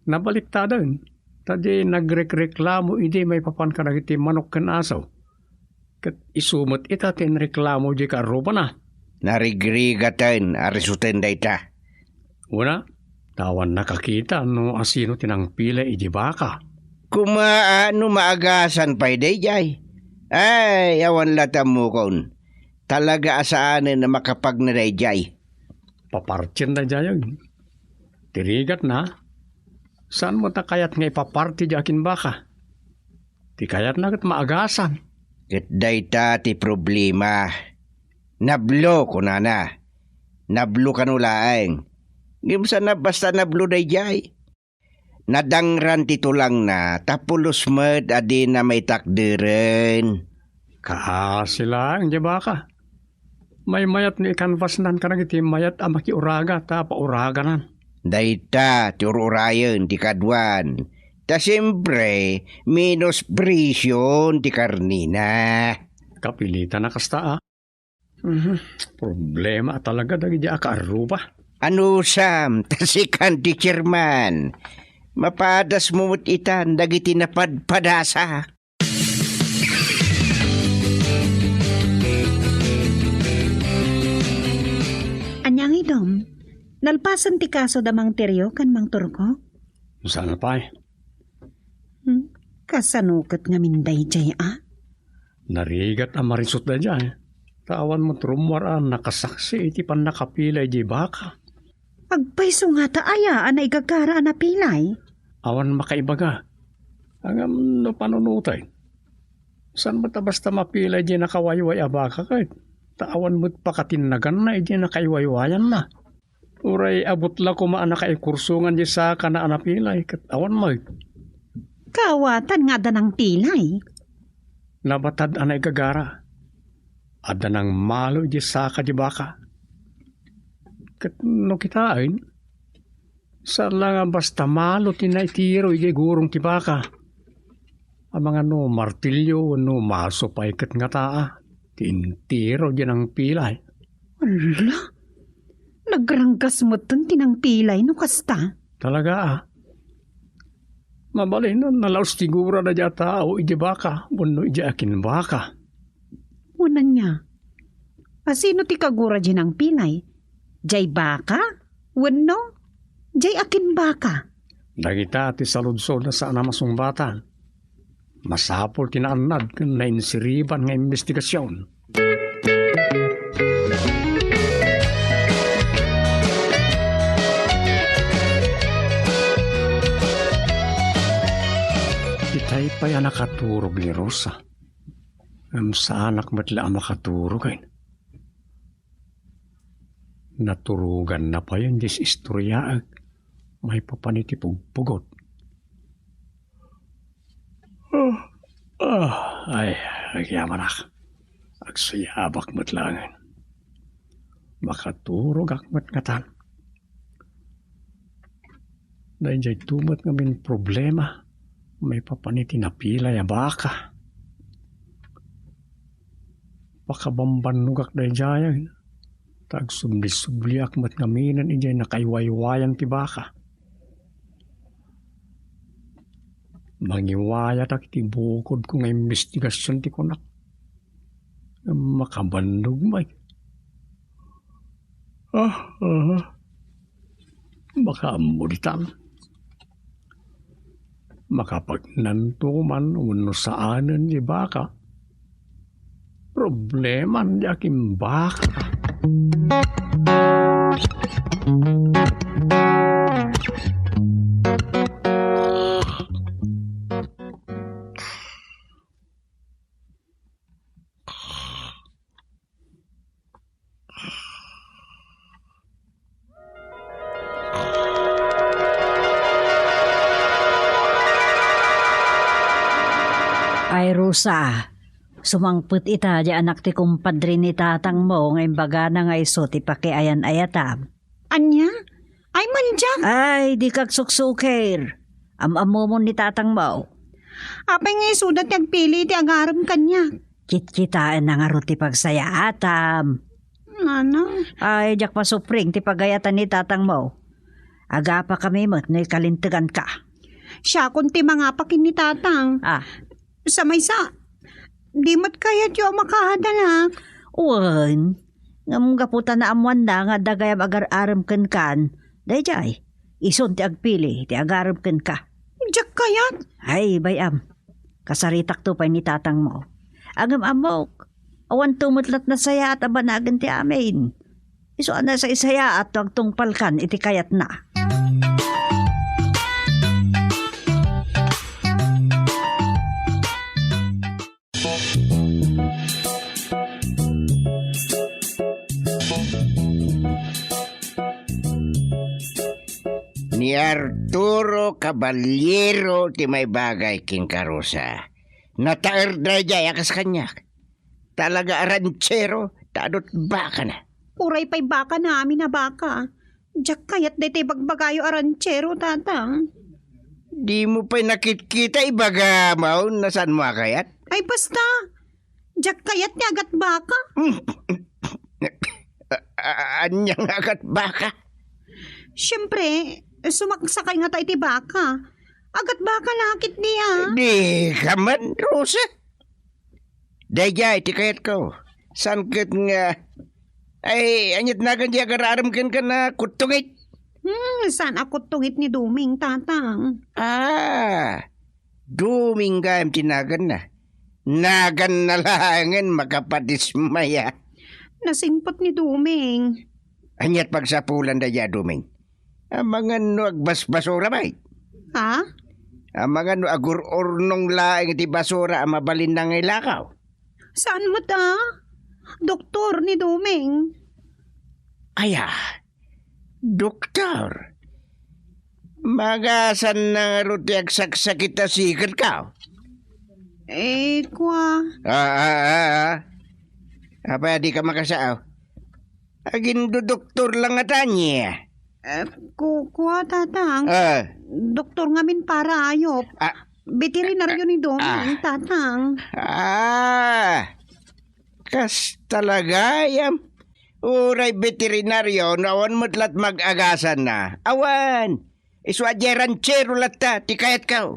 Nabalik ta doon. Tadi nagreklamo, hindi may papan ka nagiti manok kan asaw. Kat isumot ita tin reklamo di karuba na. Narigrigatan, arisuten da ita. Una, tawan nakakita no asino tinang pila iji baka. Kumaano maagasan pa'y day Jay. Ay, awan latam mo kon. Talaga asaanin na makapag na day Jay. Papartyan na dyan. Tirigat na. Saan mo ta kayat nga ipaparti di akin baka? Ti kayat na kat maagasan. Kat day ta ti problema. Nablo ko na. Nablo kanulaeng. Gimsa na basta nablo day Jay. Nadangran titulang na, tapulos med adi na may takdiren. Sila ang baka. May mayat ni canvas nan ka iti mayat ang makiuraga ta pauraganan. Dayta, tururayon ti kadwan. Ta siyempre, minus presyon ti karnina. Kapilitan na kasta Problema talaga dagi akaruba. Ano Sam, tasikan ti chairman. Mapadas mo itan dagiti napadpadasa. Anyang idom, nalpasan ti kaso damang teryo kan mang turko? Sana pa Kasanukat nga minday jay Narigat ang marisot na dyan. Tawan mo trumwaraan nakasaksi iti pan nakapilay di baka. Agpaiso nga ta aya na igagara na pilay. Awan makaibaga. Ang no panunutay. San ba ta basta mapilay di nakawayway abaka kahit? Tawan mo't pakatinagan na di nakaiwaywayan na. Uray abot la kumaan na kaikursungan di sa kana anapilay. Kat awan mo. Kawatan nga da ng pilay. Nabatad anay gagara. Ada nang malo di saka di baka. Kat no kitain, sa lang basta malo tinaitiro igi gurong ti baka. Ang mga no martilyo no maso pa ikat nga taa. Tintiro di ng pilay. Ala, nagranggas mo ton tinang pilay no kasta. Talaga Mabalin nun nalaos tigura na di tao igi baka. Buno igi akin baka. Unan niya. Asino ti kagura dyan ang pilay? Jay baka? Wano? Jay akin baka? Dagita ti saludsod na sa anamasumbatan. Masapol tinaanad kung nainsiriban nga investigasyon. Itay pa yan nakaturog ni Rosa. Sa anak matla ang makaturog ay. Naturugan na pa yun dis istorya may papanitipugpugot. Ay, agyaman ak. Agsayabak matlangan. Makaturog akmat ngatan. Dahil jay tumat ngamin problema, may papaniti na pila ya baka. Pakabambanugak dahil jayag. Tag subli-subli akmat ngaminan ijay nakaiwaywayan ti baka. Mangiwaya tak ti bukod ko nga investigasyon ti kunak. Makabandog may. Makaamuritan. Makapagnanto man uno saanan di baka. Problema di aking baka. Ay, Rosa, sumangput ita di anak ti kumpadre ni tatang mo ngay baga na nga iso ti pakiayan ayatam. Anya? Ay manjak. Ay, di kag suksukir. Am-amo mo ni tatang mo. Apay nga isudat yung pili ti agaram kanya. Kit-kitaan na nga ro ti pagsaya atam. Nana? Ay, jak pa supring ti pagayatan ni tatang mo. Aga pa kami mo't na kalintigan ka. Siya kunti mga pakin ni tatang. Ah, Sa may sa. Di mo't kayat yung makahadanak. uwan. Ngam gaputan na amuan na nga dagayam agar-aram kan. Dayjay, ison ti agpili, ti agaram ka. Diyak kayat. Ay, bayam. Kasaritak to pa ni tatang mo. Agam amok. Awan tumutlat na saya at abanagan ti amin. Iso na sa isaya at wag tungpalkan iti kayat na. Ni Arturo Caballero ti may bagay king karusa. Nataer na jaya kas kanya. Talaga aranchero, tadot baka na. Uray pa'y baka namin na baka. Diyak kayat dete bagbagayo aranchero tatang. Di mo pa nakikita ibaga maun na saan mo kayat? Ay basta. Diyak kayat ni agat baka. Anyang agat baka? Siyempre, sumaksakay nga tayo ti baka. Agat baka lakit niya. Di ka man, Rosa. Dayjay, ti kayat ko. San kat nga... Ay, anyat na kan diya kararamkan ka na kutungit. Saan ako tungit ni Duming, tatang? Duming gayam tinagan na. Nagan na langan makapadismaya. Nasingpot ni Duming. Anyat pagsapulan daya, Duming. Ang mga no agbasbasura ba? Ha? Ang mga no agur-urnong laing ti basura ang mabalin na ngay lakaw. Saan mo ta? Doktor ni Duming. Aya, doktor. Magasan na rutiag saksakita sikat ka. Kwa. Apa di ka makasaaw? Agin do doktor lang atanya. Kwa, tatang. Doktor ngamin para ayop. Veterinaryo ni Duming, tatang. Kas talaga yam. Uray veterinaryo, nawan mo't lat mag-agasan na. Awan, iswadya ranchero lat ta, tikayat ka.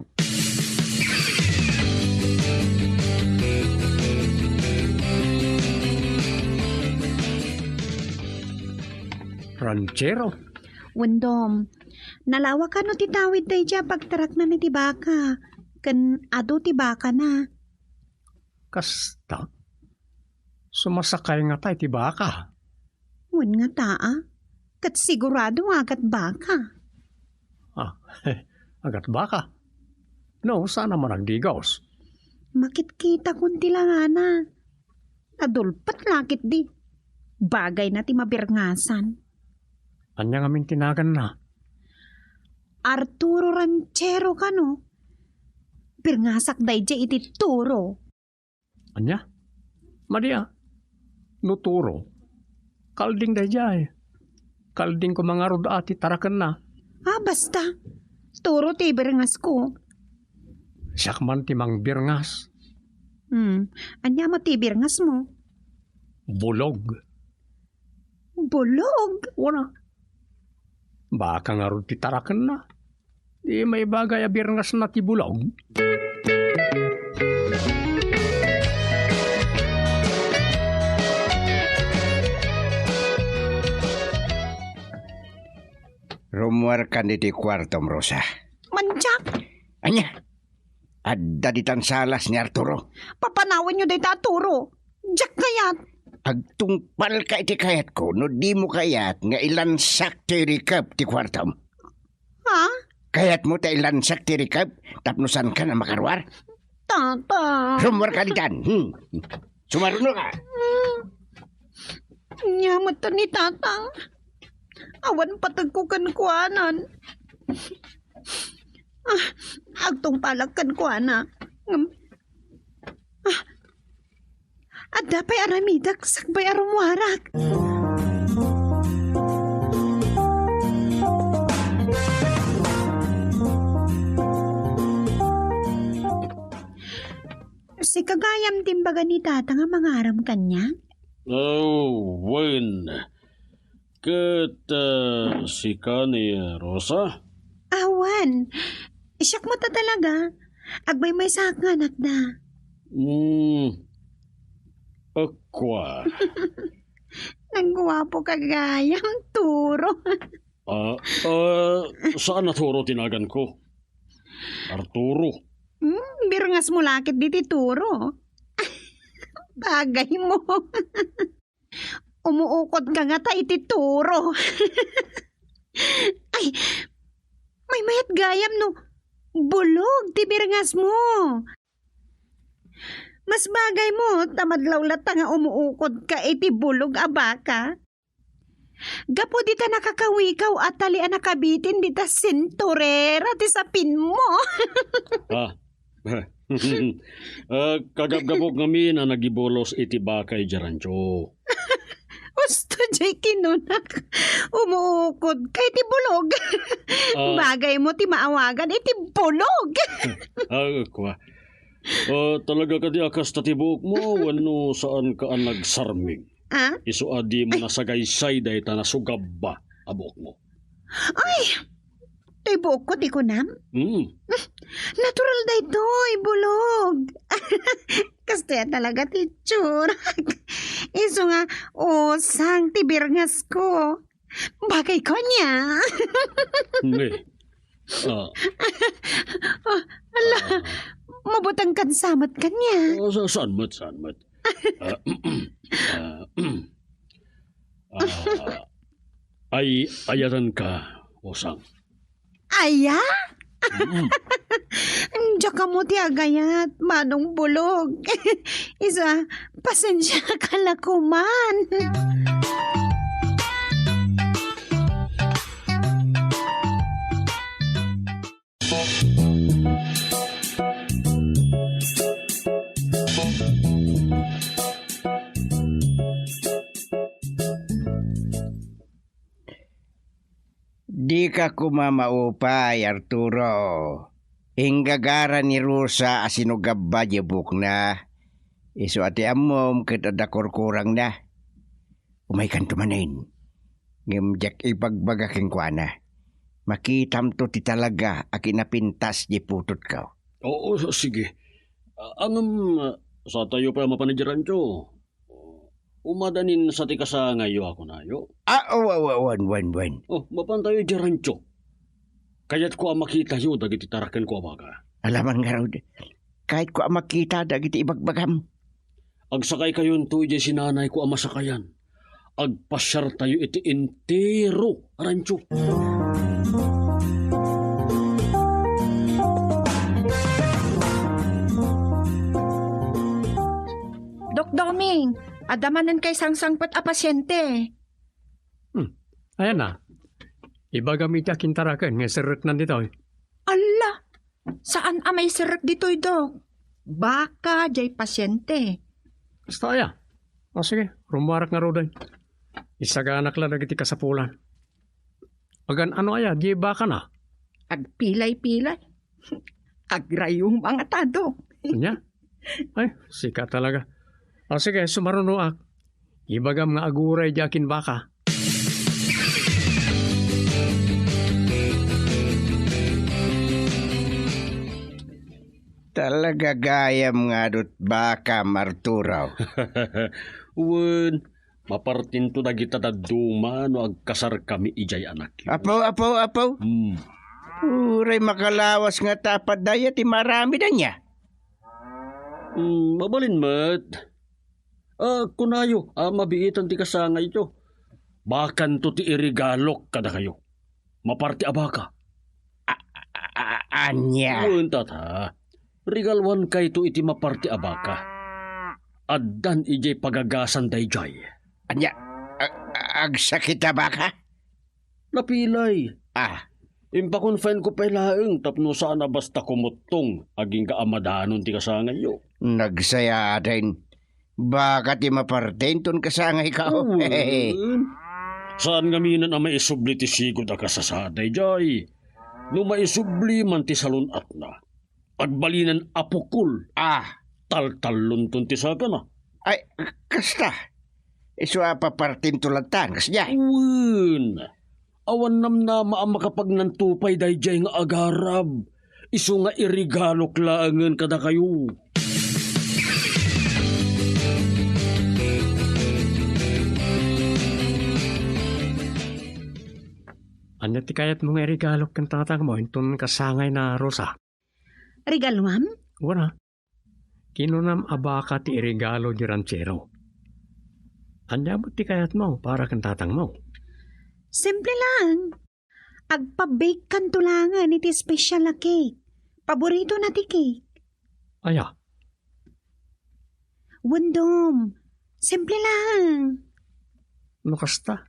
Ranchero? Wendom, nalawa ka no titawid tayo dya pagtarak na ni tibaka. Kan ado tibaka na. Kasta? Sumasakay nga tayo ti baka. Wan nga taa. Kat sigurado agat baka. Agat baka? No, sana man nagdigos. Makit-kita kunti lang ana. Adulpat lakit di. Bagay na ti mabirngasan. Anya nga tinagan na. Arturo Ranchero ka no? Birngasak day dya iti turo. Anya? Madia? Nuturo. Kalding dayjay. Kalding ko mga rod ati tarakan na. Basta. Turo ti birngas ko. Siyak man timang birngas. Anya mo ti birngas mo? Bulog. Bulog? Wala. Baka nga rod ti tarakan na. Di may bagay a birngas na ti bulog. Rumuar ka di kwartom, Rosa. Manjak. Anya, adda di tansalas ni Arturo. Papanawan nyo day taturo. Diyak kayat. Agtungpal ka iti kayat ko, no di mo kayat nga ilansak ti rikab ti kwartom. Ha? Kayat mo ta ilansak ti rikab, tapnusan ka na makarwar. Tata. Rumuar ka di tan. Sumaruno ka. Nyamot ta ni tatang. Awan patagkukan kuanan. Agtong palagkan kuana. Dapay aramidak sakbay arumwarak. Si kagayam timbaga ni tata nga mangaram kanya? Oh, Wen. Kat si ni Rosa? Awan, siyak mo ta talaga. Agbay may sakanak na. Akwa. Nagwapo kagayam, turo. Saan naturo tinagan ko? Arturo. Birngas mo lakit diti turo. Bagay mo. Umuukot ka nga ta iti turo. Ay, may mayat gayam no. Bulog ti birngas mo. Mas bagay mo, tamadlawlat ta nga umuukot ka iti bulog abaka. Gapo dita nakakawikaw at talian nakabitin dita sinturera ti sapin mo. Kagabgabog ngamin na nagibolos iti bakay jarancho. Gusto jay kinunak. Umuukod kay ti bulog. Bagay mo ti maawagan iti bulog. Akwa. Talaga ka di akas tatibok mo wano saan ka ang nagsarming. Iso adi mo nasagaysay dahi ta nasugab ba abok mo. Ay! Tibok ko di ko nam. Natural da ito, ibulog. Kastaya talaga ti tsurak. Iso nga, sang tibirngas ko. Bagay ko niya. Ala, mabutang kansamat ka niya. Sanmat. Ayatan ka, Osang. Aya? Diyan ka mo ti agayat, manong bulog. Isa, pasensya ka lakuman. Di ka kumamaupay, Arturo. Inggagara ni Rosa asinugabba jebuk na. Isu ati amom ket ada kurang na. Umay kan tumanin. Ngimjak ibagbaga keng kuana. Makitam to ti talaga akin napintas di putut ka. Oo, sige. Sa tayo pa mapanajaran ko. Umadanin sa tika sa ngayo ako na yo. Wan. Mapan tayo jarancho. Kaya't ko ang makita yo, dagiti tarakan ko abaga. Alaman nga raw, kahit ko ang makita, dagiti ibagbagam. Agsakay kayon to, ije sinanay ko ang masakayan. Agpasyar tayo iti entero, arancho. Dok Doming, adamanan kay sangsangpat a pasyente. Ayan na. Iba gamit yakin tarakan nga sirek nandito. Ala, saan amay sirik dito'y dok? Baka jay pasyente. Basta aya. Sige, rumarak nga roday. Isaganak lang nagiti kasapulan. Agan ano aya, di baka na. Agpilay-pilay. Agrayong mga tado. Kanya? Ay, sika talaga. Sige, sumarunoak. Ibagam nga aguray jakin baka. Talaga gayam nga dut baka Arturo. Wen, mapartin to dagita da duma no agkasar kami ijay anak yo. Apaw. Uray makalawas nga tapad daya ti marami na niya. Mabalin mat. Kunayo, mabiitan ti kasangay ito. Bakan to ti irigalok kada kayo. Maparti abaka. Anya. Wen tata. Regalwan kay to iti maparti abaka. Addan ijay pagagasan dayjay. Anya. Agsakit na baka? Napilay. Impakonfine ko pa ilaeng tapno sana basta kumutong aging kaamadanon ti kasangay yo. Nagsaya din. Baka ti mapartenton kasangay ka. Saan nga minan ang maisubli ti sigod a kasasaday, jay? No maisubli man ti salunat na. Agbalinan apukul. Tal-talunton ti saka na. Ay, kasta. Iso papartintulatan, kasya. Uwan. Awan nam na maam makapagnantupay dayjay nga agarab. Isu nga irigalo klaangan kada kayo. Anya ti kayat mo nga regalo kang tatang mo, intun kasangay na rosa. Regalo, ma'am? Wala. Kinunam abaka ti regalo di ranchero. Anya mo ti kayat mo para kang tatang mo. Simple lang. Agpa-bake kan tulangan iti special na cake. Paborito na ti cake. Aya, Wundom. Simple lang. no kasta?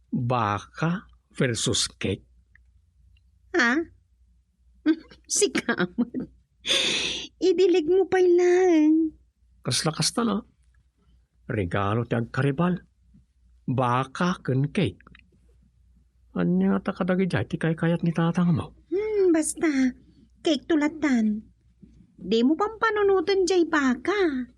Baka versus cake. Ha? Si Kamot. Idilig mo pa lang. Kasla kasta na. Regalo ti agkaribal. Baka ken cake. Anya nga takadagi jay ti kayat ni tatang mo. Basta, cake tulatan. Di mo pang panunutan jay baka.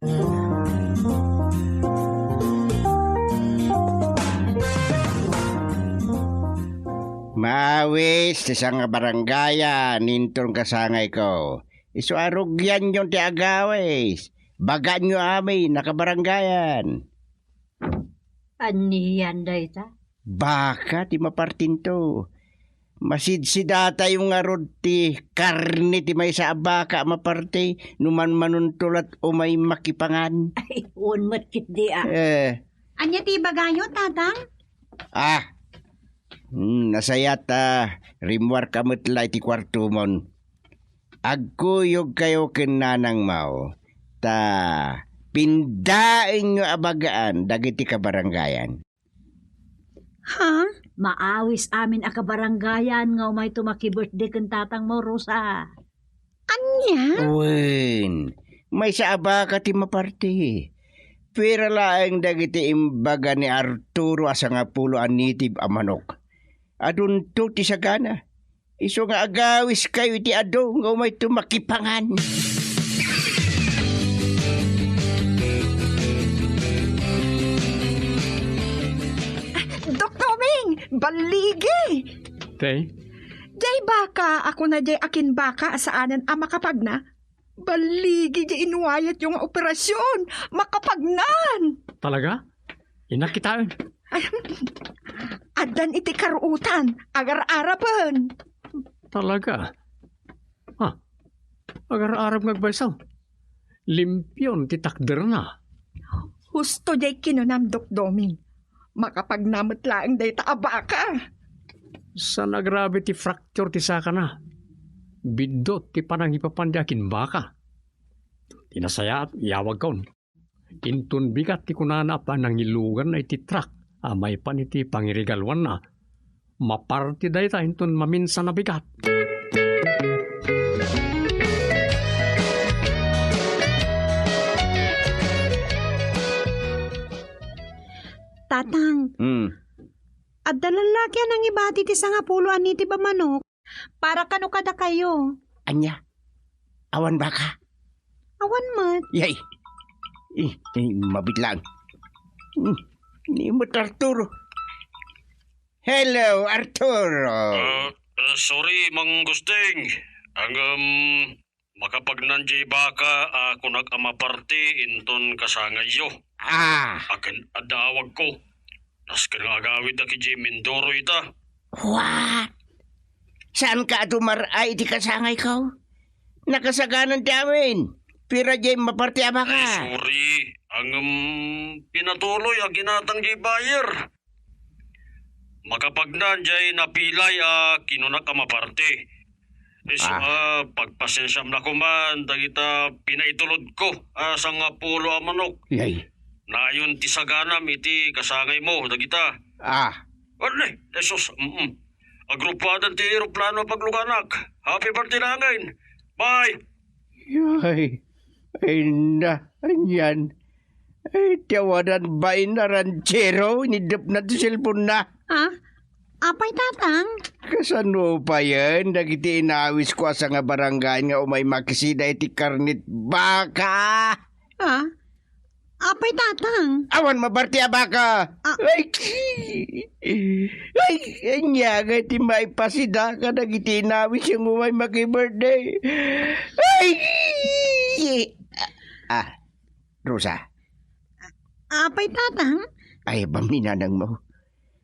Mawis, ti nga barangaya, nintong kasangay ko. Iso arugyan yung ti agawis. Bagan nyo amin, nakabarangayan. Aniyan day ta? Baka ti mapartinto. Masidsidata yung arod ti karne ti may sa baka maparte. Numan manuntulat o may makipangan. Ay, unmat kit di Anya ti bagayo, tatang? Nasayat rimwar kamutlay ti kwarto mon. Agkuyog kayo kinanang mao. Ta pindain nyo abagaan dagiti kabarangayan. Ha? Maawis amin a kabarangayan nga umay tumaki birthday kang tatang mo, Rosa. Anya? Wen, may sa abaka ti maparte. Pero laeng dagiti imbaga ni Arturo asa nga pulo anitib a manok. Adun to ti sagana. Iso nga agawis kayo ti ado nga umay tumakipangan. Dok Doming, baligi! Tay, Jay baka, ako na jay akin baka asaanan ang makapagna. Baligi jay inuwayat yung operasyon. Makapagnan! talaga? Inakitaan. Adan iti karuutan, agar-arapan. Talaga? Agar-arab ngagbaysaw. Limpyon ti takder na. Husto jay kinunam Dok Doming. Makapagnamot laang day taabaka. Sa nagrabe ti fracture ti saka na. Bidot ti panangipapandyakin baka. Tinasaya at yawag kaon. Intun bigat ti kunana pa nangilugan na iti truck. Amay pa niti pangirigalwan na. Maparti day ta intun maminsan na bigat. Tatang, at dalalaki ang ibati ti nga pulo aniti ba manok? Para kano kada kayo? Anya, awan baka. Awan mat. Yay! Mabitlang. Ni mo Arturo. Hello, Arturo. Sorry, Mang Gusting. Ang makapagnanjay baka ako nag-amaparte inton kasangayo. Akan adawag ko. Tas kinagawid na ki Mindoro ita. What? Saan ka dumaray di kasangay ko? Nakasaganan di amin. Pira jay maparte ama ka. Sorry. Ang pinatuloy ang ginatang jay bayer. Makapagnan jay napilay kinunak amaparte. Pagpasensyam na ko man, dagita pinaitulod ko sa nga pulo a manok. Yay. Nayon ti saganam iti kasangay mo, dagita. Wala, Jesus. Agrupadan ti aeroplano pagluganak. Happy birthday na ngayon. Bye! Yay. Ay na, anyan. Ay, tiyawanan ba na ranchero? Inidap na to cellphone na. Ha? Apay tatang? Kasano pa yan? Dagiti inawis ko asa nga barangay nga umay makisida iti karnit baka. Ha? Apay tatang? Awan mabarti a baka. Ah. Ay, nga iti may pasida ka dagiti inawis yung umay maki-birthday. Rosa. Apay tatang? Ay, baminanang mo.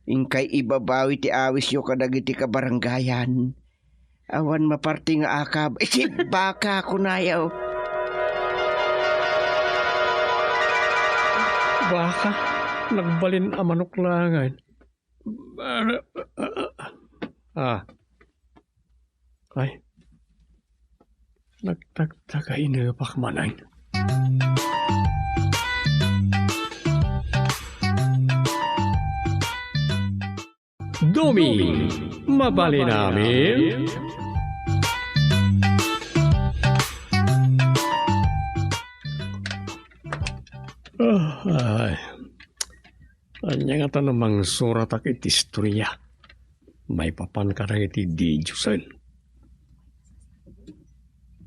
Ingkay ibabawi ti awis yo kadagiti kabaranggayan. Awan maparti nga akab. Si baka kunayaw. Baka, nagbalin ang manuklangan. Ay, nagtagtagay na pakmanay. Domi, mabali namin. Ay, anya nga namang surat ak iti istorya. May papan ka na iti didyusan.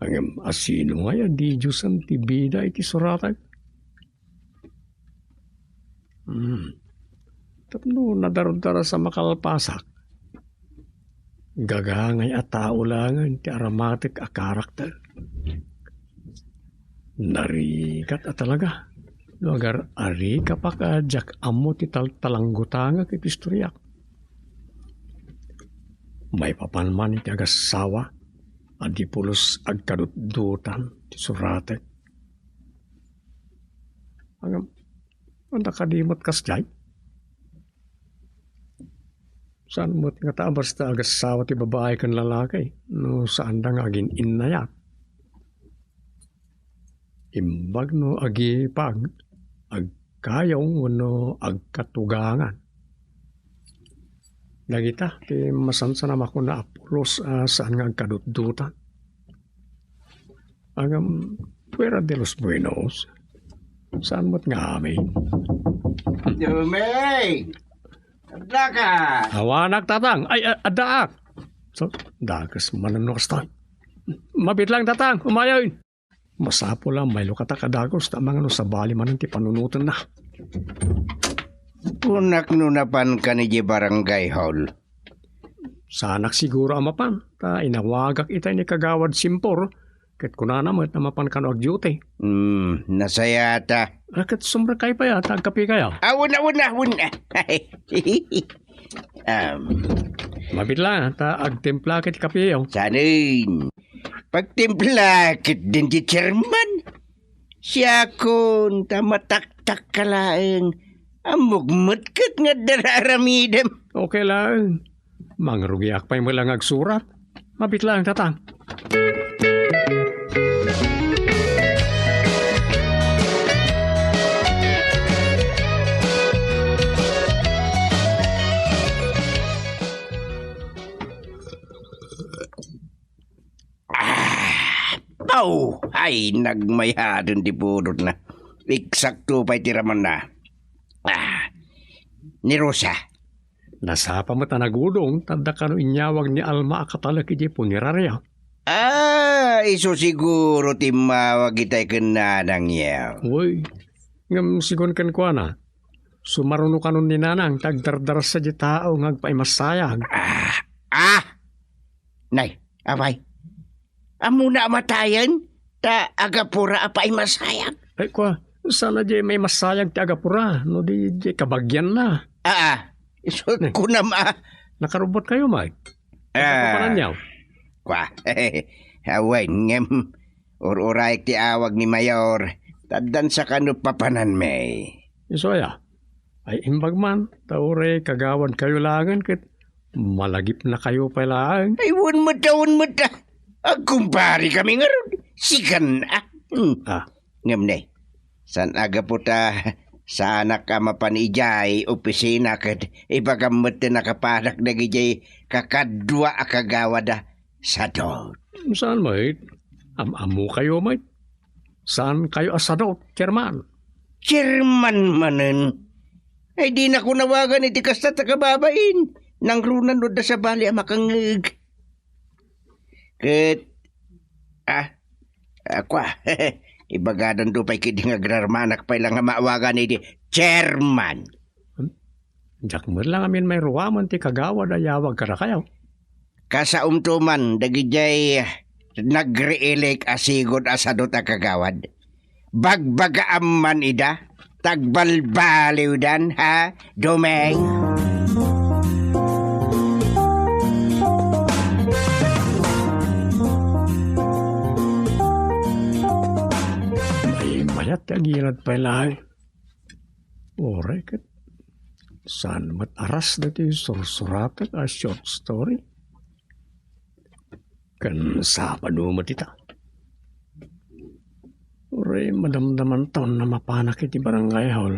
Ang asino nga ya didyusan ti bida iti suratag. Tapno nadarudara sa makalpasak. Gagangay at taulangan ti aromatic a karakter. Narikat at talaga. Lugar ari kapag jak amo ti talanggutangan kiti istorya. May papanman iti agasawa. Adi pulos agkadutdutan ti suratek. Ang nakadimot kasjay. Saan mo't nga taabas ta agasawa ti babae kan lalaki? No saan da nga agin innayat? Imbag no agi pag agkayong no agkatugangan. Lagita ti masansanam ako na apulos saan nga agkadutdutan. Agam Fuera de los Buenos. Saan mo't nga amin? Dumay! Ada ka! Hawanak tatang. Ay, adaak. So, dagas mananos tayo. Mabit lang tatang. Umayaw. Masapo lang. May lukatakadagos. Tamang ano sa bali man ti panunutan na. Punak nunapan ka ni di barangay hall. Sanak siguro amapan. Ta inawagak ita ni kagawad simpor. Kat kunanamat na mapan kano ag duty. Nasaya ta. Kat sombra kayo pa ya. Tagkapi kayo. Awun. Mabit lang. Ta agtimpla kit kapi yaw. Sanin. Pagtimpla kit din di chairman. Siya kun tamatak-tak kalaeng. Amugmut kat nga dararamidem. Okay lang. Mangrugi akpay mo lang agsurat. Mabit lang tatang. Ay, nagmayadon di pudot na. Eksakto pa'y tiraman na. Ni Rosa. Nasapa mo tanagudong, tanda ka no inyawag ni Alma akatalaki di punerarya. Iso siguro timawag itay kananang yaw. Uy, ngam sigon kan kwa na. Sumaruno ka nun ni nanang, tagdardar sa di tao, ngagpaimasayag. Nay, abay. Amo na matayan, ta agapura apay masayag. Ay kwa, sana di may masayag ti agapura, no di kabagyan na. Iso kunam Nakarubot kayo, Mike. Kapanan niyaw. Kwa, away, ngem. Ururay ti awag ni Mayor. Tadan sa kano papanan may. Isoya, ay imbag man, taure kagawad kayo langan kit malagip na kayo pa lang. Ay, wun mo ta. Agkumpari kami nga ron. Sikan na. Ngem ne. San aga po ta sa anak ka mapanijay opisina kat ipagamot na nakapanak na gijay kakadwa akagawada sa dot. Saan, mate? Amu kayo, mate? Saan kayo asadot, chairman? Chairman manen. Ay di na ko nawagan iti kasta takababain. Nang runan da sa bali makangig. Ket, akwa, ibagadan do pa'y kidi nga grarmanak pa ilang nga maawagan iti chairman. Jak mo lang amin may ruwaman ti kagawa da yawag ka na kayo. Kasaumtuman, dagijay nagre-elect asigod asadot a kagawad. Bagbaga amman ida, tagbalbaliw dan, ha, Domeng? May mayat agilad pa ilay. Ore ket. Saan mat aras dati sursuratan a short story? Kan sapa mo tita. Ore madamdaman taon na mapanak iti barangay hall.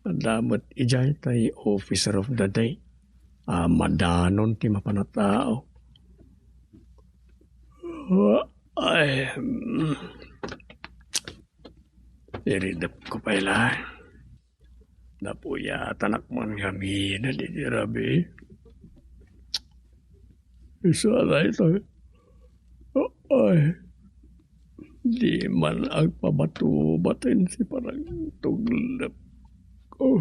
Adamot ijay tay officer of the day. Madanon ti mapanatao. Ay, iridap ko pa ilay. Napuya tanak man kami na di rabi. Isa na ito. Ay, di man agpabatu-batin si parang tuglap ko.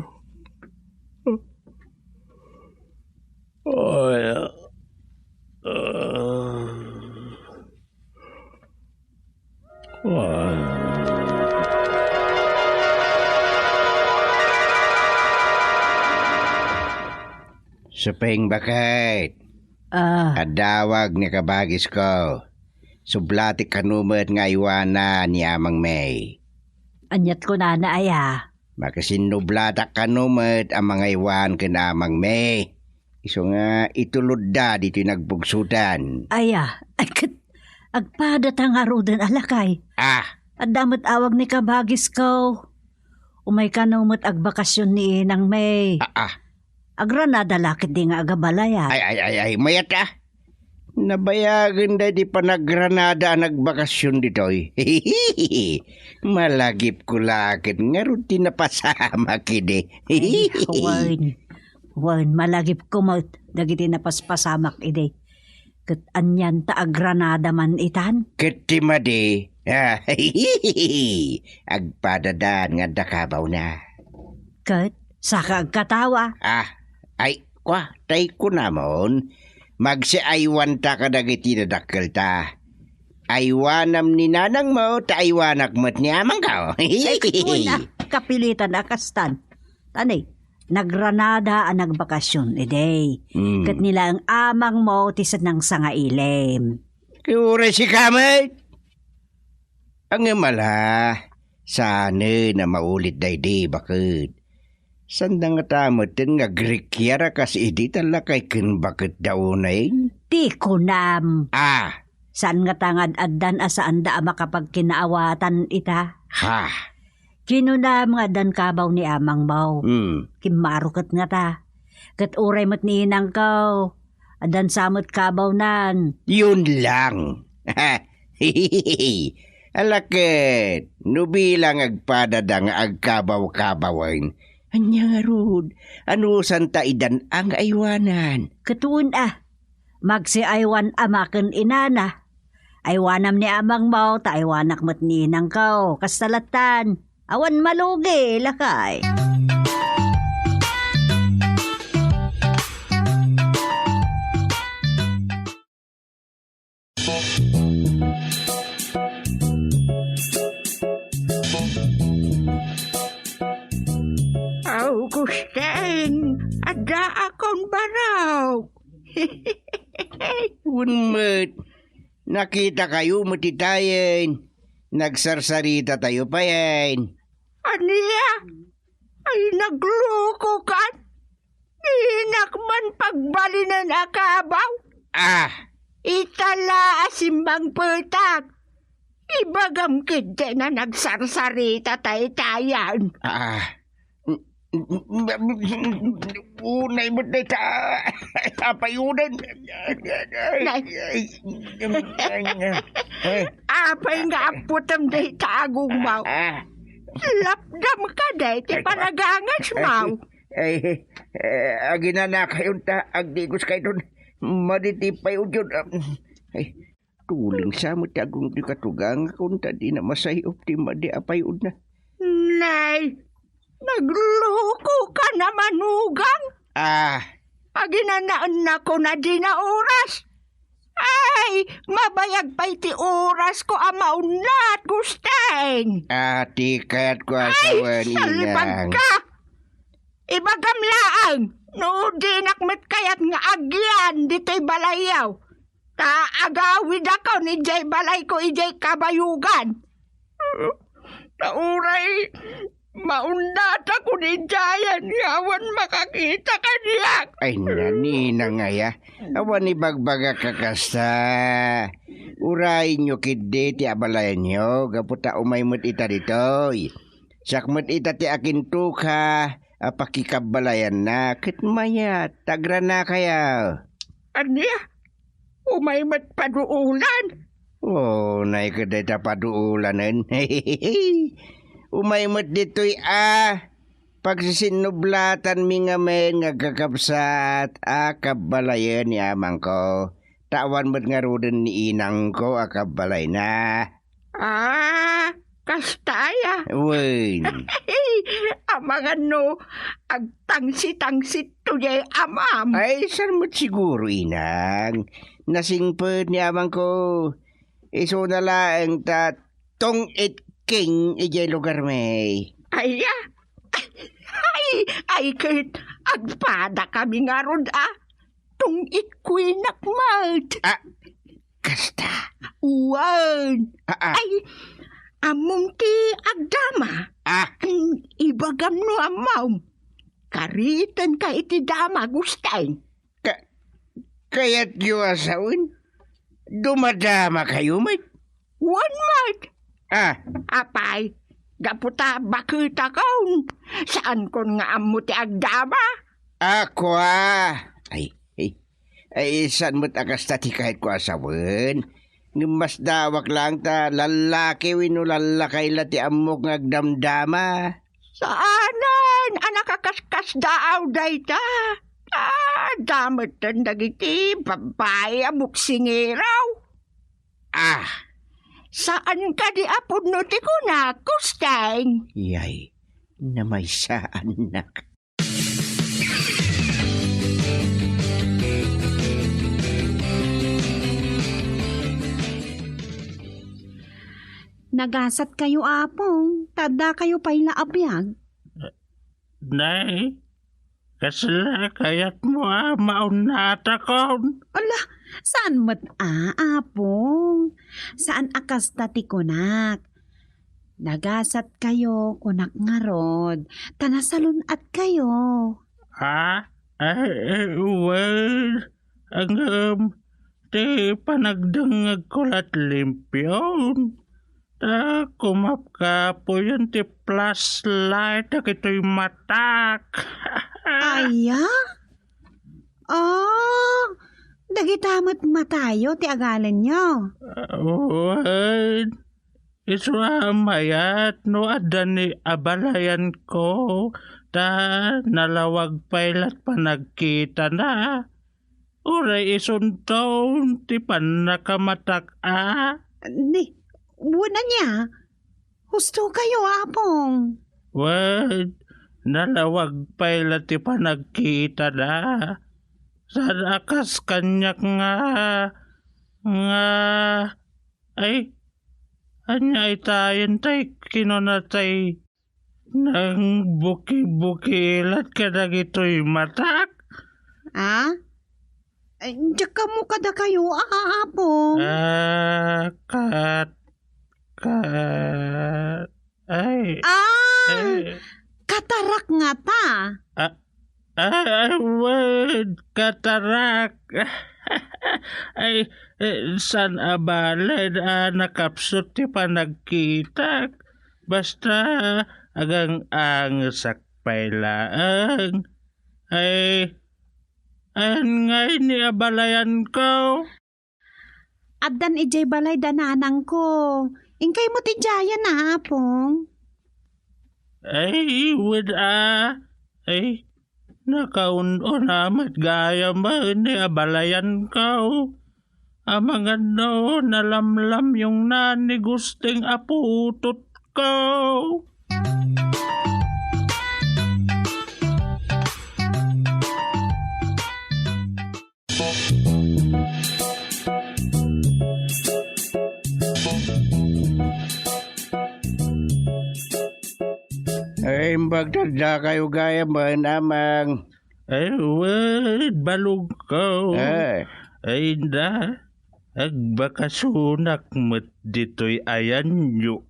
Ay, Suping bakit? Adawag ni kabagis ko. Sublati kanumet nga iwana ni Amang May. Anyat ko na aya. Makasinublata kanumet ang mga iwan kina Amang May. Iso nga itulod da dito nagbugsudan. Aya, agpadatang arudan alakay. At damot awag ni kabagis ko. Umay kanumot agbakasyon ni Inang May. Agranada lakit di nga agabalaya. Ay, mayat Nabayagan da di panagranada nagbakasyon ditoy. Malagip ko lakit nga rutin na pasama kide. Wan, malagip ko mo dagiti napaspasamak ide. Kat anyan ta agranada man itan. Ketimade. Agpadadan nga dakabaw na. Kat, saka agkatawa. Ay, tay ko namon. Magsiaywan ta kadagiti na dakkel ta. Aywanam ni nanang mo, ta aywanak mo't ni amang ka. Ay, kuna, kapilitan akastan. Tanay, nagranada ang nagbakasyon ide. Kat nila ang amang mo tisad ng sangailem. Kura si kamay. Ang mala, sana na maulit daydi bakit. Sandang tamutin nga Grekyara kasi idi talakay kin bakit daw na Di kunam. Saan nga tangad addan asaan da makapag kinaawatan ita? Kinunam nga dan kabaw ni amang baw. Kimarukat nga ta. Kat uray mo't niinang kaw. Adan samot kabaw nan. Yun lang. Alakit, nubilang agpadadang agkabaw-kabawain. Anya nga rod, ano santa idan ang aywanan? Katuon magsiaywan amaken inana. Aywanam ni amang mau, ta aywanak mo't ninang kaw. Kastalatan, awan malugi, lakay. Augustine, ada akong baraw. Unmet, nakita kayo matitayin. Nagsarsarita tayo pa yan. Aniya? Ay nagloko ka? Inakman pagbalinan akabaw? Itala asimbang petak. Ibagam kede na nagsarsarita tayo-tayan. unay mo na tapayunan. Apay nga aputam day tagong mau. Lapdam ka day, ti panagangas mau. Agina kayo ta, agdigos kayo doon. Maditipay o dyan. Tuling sa mo tagong di katugang kung tadi na masay optima di apayod na. Nay, nagloko ka na manugang. Aginanaan na ko na di na oras. Ay, mabayag pa iti oras ko amaunat, Gusteng. Ati kayat ko asawan salipag inang. ka. Ibagam laang, no dinakmet kayat nga agyan dito'y balayaw. Taagawid ako ni Jay balay ko ijay kabayugan. Nauray, maundat ako ni Jayan, yawan makakita ka niya. Ay nanina nga ya. Awan ni bagbaga kakasta. Uray nyo kidi ti abalayan nyo. Gaputa umaymut ita ditoy. Sakmut ita ti akin tuka. Apakikabalayan na. Kitmaya, tagra na kaya. Anya, umaymat paduulan. Oh, naikaday ta paduulanan. Umaymut ditoy Pagsisinublatan mi nga men nga kakabsat kabalayan ni amang ko. Tawan mo't nga ruden ni inang ko kabalay na. Kastaya. Wen. Amangan no, agtangsi-tangsit to jay amam. Ay, saan mo't siguro inang? Nasingpod ni amang ko. Iso na lang ta tong it king ijay lugar may. Ay, kit, agpada kami nga rod, tung ikwinak mat. Kasta. Uwan. Ay, among ti agdama. Ibagam no amaw. Karitan ka iti dama, Gustay. Kaya't yu asawin? Dumadama kayo, mat? One mat. Apay. Gaputa bakit akaw. Saan kon nga amo ti agdama? Ako Ay, saan mo't akasta ti kahit ko asawan? Mas dawak lang ta lalaki wino lalakay la ti amok ngagdamdama. Saanan? Anak kakaskas daaw day ta. Damat tan dagiti babae amok singiraw. Saan ka di apod no ti kuna, Gusteng? Yay, na may saan nak. Nagasat kayo apong, tada kayo pa'y laabiyag. Nay, kasla kayat mo maunata ko. Ala, saan mat apong? Saan akas tati kunak? Nagasat kayo kunak nga rod, tanasalun at kayo. Well, di panagdangag ko lat limpyon. Kumap ka po yun ti flashlight na kito'y matak. Aya? Dagitamat matayo ti agalan nyo. Isuamayat no adan ni abalayan ko nalawag pailat pa nagkita na. Uray isuntaw ti panakamatak Ni, buwan na niya. Husto kayo apong. Nalawag pailat ti panagkita na. Saan akas kanyak nga ay anyay tayo tay kinonatay nang buki-bukilat ka na gito'y matak. Diyak ka mo kada kayo apong. Katarak nga ta. Katarak. Ay, san abalad nakapsot ti panagkitak. Basta agang ang sakpay laang. Ay, ayan nga ni abalayan ko. Addan ijay balay dananang ko. Ingkay mo ti jaya na apong. Ay, ay, nakaunon amat gaya ba ni abalayan ko. Amang ano, nalamlam yung nani gusting aputot ko. Ay, magdada kayo gaya ba namang? Ay, wait, balog ko. Ay, Ay, da. Agbakasunak mo't dito'y ayan nyo,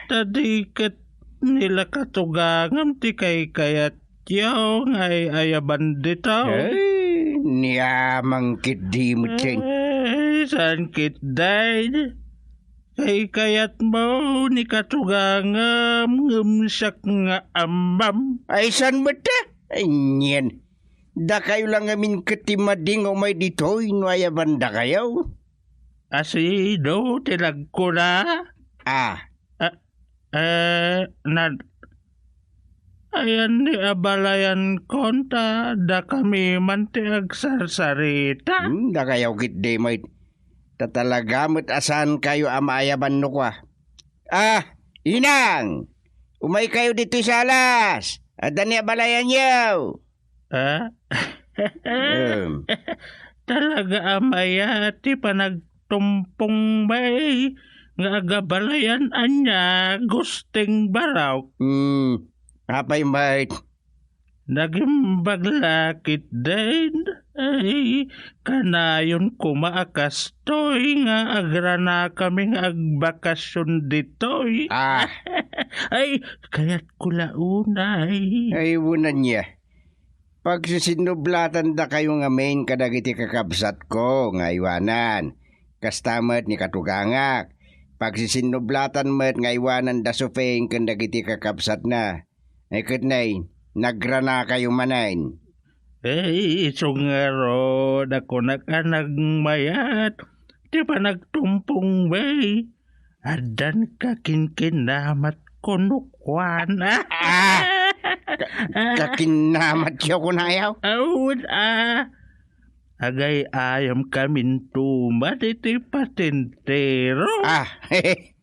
Tadikat nila katugangam ti kay kayat yung ay ayaban dito. ay, niyamang kit di mo ting. Ay, saan kit died? Kay kayat mo ni katugangam ngumsak nga ambam. Ay, saan mo ta? Ay, nyan. Da kayo lang amin katimading o may ditoy no ayabanda kayo. Asido, tilag ko na. Ayan ni abalayan konta, da kami manti agsarsarita. Da kayo kit di may tatalagamot asan kayo amayaban no kwa. Inang! Umay kayo dito sa alas. At ni abalayan niyo. Talaga amaya ti panagtumpong bay nga agabalayan anya gusting baraw. Apay mait. Naging baglakit din. Ay, kanayon kumaakas toy nga agrana kami nga agbakasyon ditoy. Ay, kaya't kulaunay. Ay, wunan niya. Pag sisinublatan da kayo nga main kadagiti kakabsat ko nga iwanan. Kastamat ni katugangak. Pag sisinublatan met nga iwanan da sufeng kadagiti kakabsat na. Ay katnay, nagrana kayo manain. Eh, isungero, dako na ka nagmayat. Di ba nagtumpong bay? Adan ka kinkinamat kunukwan. Kakinamat siya ko na ayaw. Awad agay ayam kamin tumat iti patintero.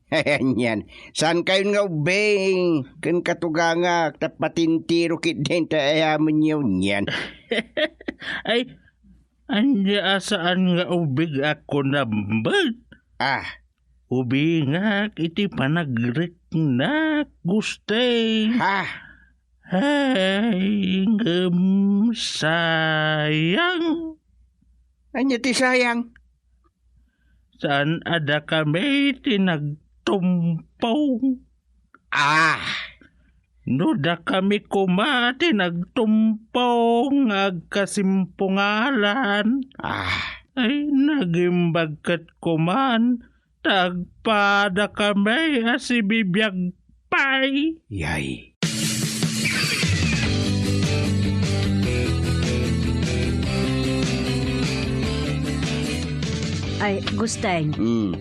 Ayan yan. Saan kayo nga ubeng? Kan katugangak, tapatintiro kit din ta ayaman niyo yan. Ay, anya asaan nga ubig ako nambag? Ubingak iti panagrik na gustay. Ay, sayang. Anya ti sayang? Saan ada kami tinagtumpaw? No da kami kumati nagtumpaw agkasimpungalan. Ay, nagimbagkat kuman. Tagpada kami asibibiyag pay. Yay. Ay, Gusteng.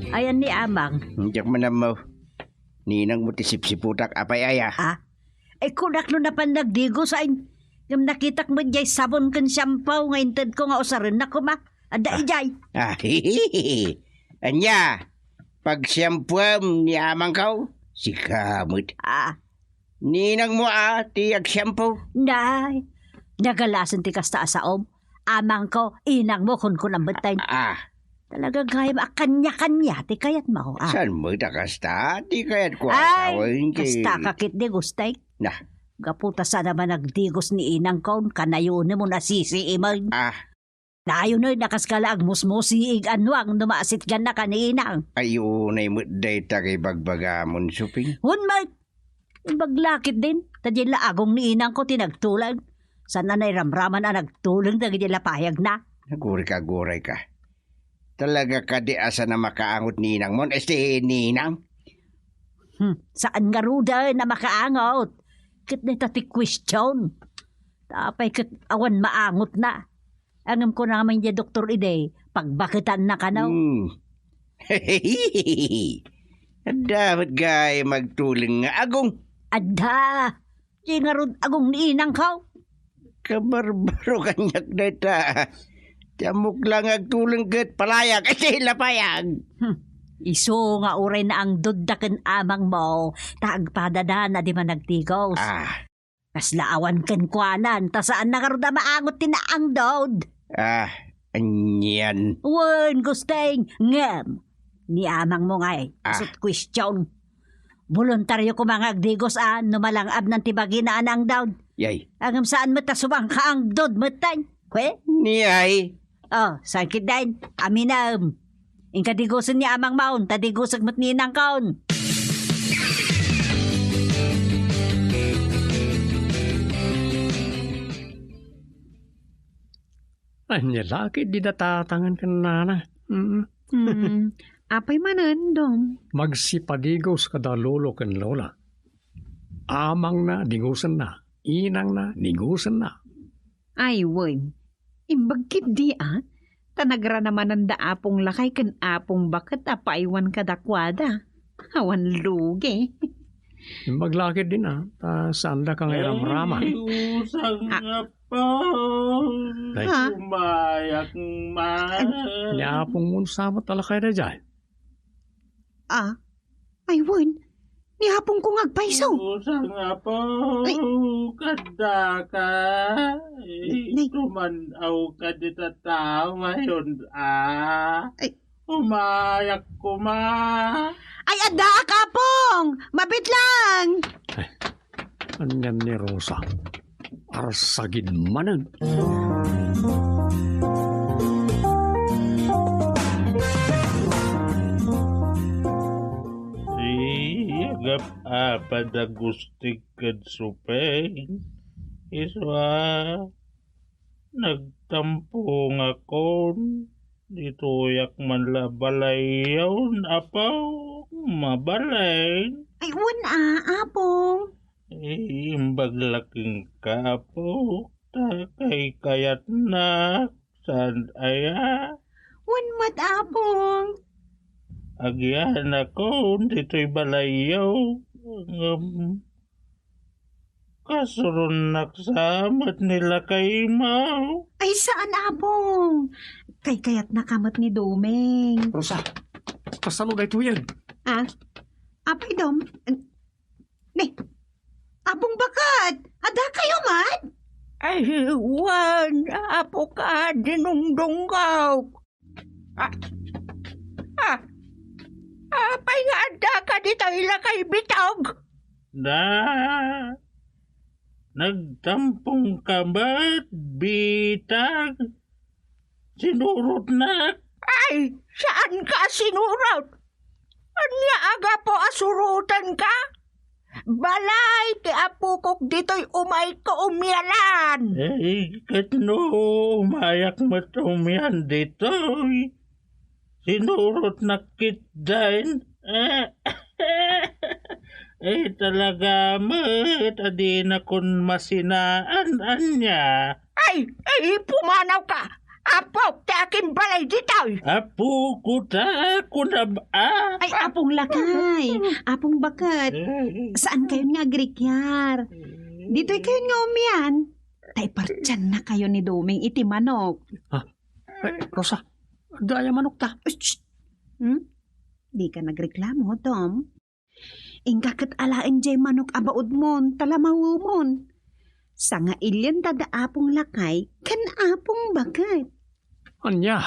Ayan ni Amang. Diyak man mo. Ninang mo tisip-siputak apay aya. Ay, kunak no na panagdigo sa yung nakitak mo jay sabon kan shampoo nga intend ko nga usarin na ko ma. Ada ijay. Anya, pag shampoo ni Amang kau, si kamot. Ninang mo tiyag shampoo. Nay, nagalasan ti kasta asaom. Amang ko, inang mo kun ang batay. Talaga gaya kanya-kanya, ti kayat mo. Saan mo kasta? Ti kayat ko asawin. Kasta kakit di gustay. Gaputa sa naman nagdigos ni inang ko, kanayon mo nasisiimag. Nayon no'y nakaskala ang musmusiig anwang numasit ka na kaninang. Ayunay mo day tagay bagbagamon suping. Hunmay, baglakit din. Tadyan agong ni inang ko tinagtulang. Sana na'y ramraman na nagtulang tagyan lapayag na. Naguray ka. Talaga ka di asa na makaangot ninang mon. Ninang? Saan nga ruda na makaangot? Kit na tati question. Tapay kat awan maangot na. Angam ko naman niya, Dr. Ide, pagbakitan na ka na. Dapat gay magtuling nga agong. Adha! Di nga ron agong niinang ka. Kabarbaro kanyak data. Tiamok lang agtuling kat palayag ay sila payag. Iso nga uray na ang dudakan amang mo, taagpadada na di man nagtigos. Kaslaawan kan kwanan, ta saan na karoon na maangot tinaang dod. Anyan. Wan, gusteng, ngam. Ni amang mo ngay, sut question. Voluntaryo ko mga agdigos numalangab ng tibaginaan ang dod. Yay. Angam saan mo ta subang ka ang dod mo tan? Kwe? Niyay. Oh, sakit din. Aminam. Ingkadigosan niya amang maun, tadigosag mo't ninang kaon. Anya laki di natatangan ka na. Apay manan, Dom. Magsipadigos kada lolo kan lola. Amang na, digusan na. Inang na, digusan na. Ay, woy. Imbagkit di Tanagra naman ang daapong lakay kan apong bakat apaiwan kadakwada. Awan lugi. Maglakid din saan da ka ngayon rama. Usang nga po. Ay. Umayak man. Niapong mo sama talakay na dyan. Ay, woy. Nihapong kong agpaisaw. Usang nga po. Ay. Kada ka. Nay. Tumanaw ka di tatawa yun Ay. Umayak ko Ay, ada kapong! Mabit lang! Anyan ni Rosa. Arsagid manan. Agap pada gustig kad supeng. Iswa nagtampong akon. Dito yak man la balayaw apaw mabalay. Ay, apong. Imbag laking kapo takay kayat na saan aya. Mat apong. Agyan ako dito'y balayaw. Kasurun naksamat nila kay Mau. Ay, saan apong? Kayat nakamot ni Domeng. Rosa, kasano na ito yan? Apay, Dom. Apong bakat. Ada kayo, mat? Ay, wan, apo ka, dinungdong ka. Apay nga ada ka dito ilakay bitog. Nagtampong ka ba't bitag? Sinurot na. Ay, saan ka sinurot? Anya aga po asurutan ka? Balay, ti apo kok dito'y umay ko umyalan. Katno umayak mo tumiyan dito. Sinurot na kitdain. Talaga mat, adi na kun masinaan anya. Ay, pumanaw ka. Apo, ti aking balay dito'y. Apo ko ta, kunab Ay, apong lakay. Apong bakat. Saan kayo nga agrikyar? Dito'y kayo nga umyan. Tay partyan na kayo ni Domeng iti manok. Rosa, daya manok ta. Di ka nagreklamo, Tom. Ingkakat alain jay manok abaod mon, talamawo mon. Sa nga ilyan tada apong lakay, kan apong bakat. Anya.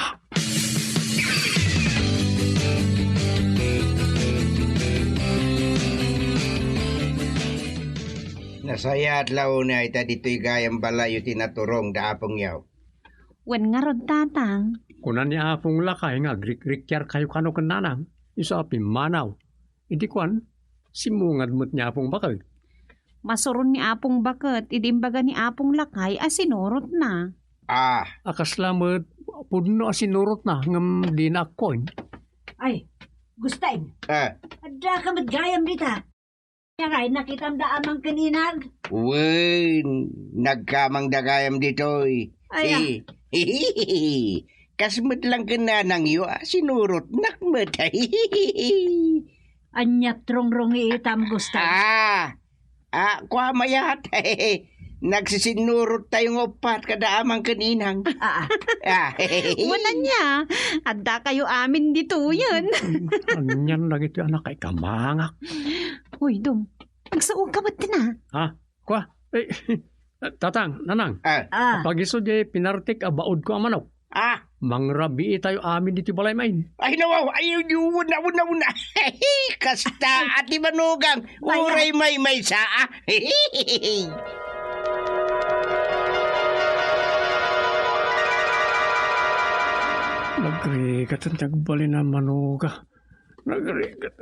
Nasaya at launa ita dito'y gayang balayo tinaturong daapong yaw. Wen nga rod tatang. Kunan niya apong lakay nga grik-grikyar kayo kano kananang. Isa manaw. Hindi kwan, simungad mo't niya apong bakag. Masuron ni apong bakat, idimbaga ni apong lakay, asinurot na. Akas lamot, puno asinurot na, ngam di na koin. Ay, gusteng. Ada ka matgayam dita. Yaray, nakitam da amang kaninag. Uy, nagkamang dagayam ditoy. Ay, Kasmet lang ka na nang iyo, sinurot nakmet. Anyat rong itam gusto. Kwa mayat. Nagsisinurot tayong opat kada amang kaninang. Wala niya. Adda kayo amin dito yun. Anyan lagi ito anak kay kamangak. Uy, Dong. Nagsaog ka ba't na? Kwa? Tatang, nanang. Ah, Pag iso di pinartik, baod ko ang manok. Mangrabi tayo amin dito balay main. Ay nawaw, ayaw niyo, una. Kasta, ati manugang, uray may saa. Nagrigat ang tagbali na manuga. Nagrigat.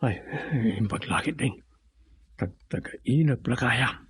Ay, impaglakit din. Tagtaga-inag plakaya.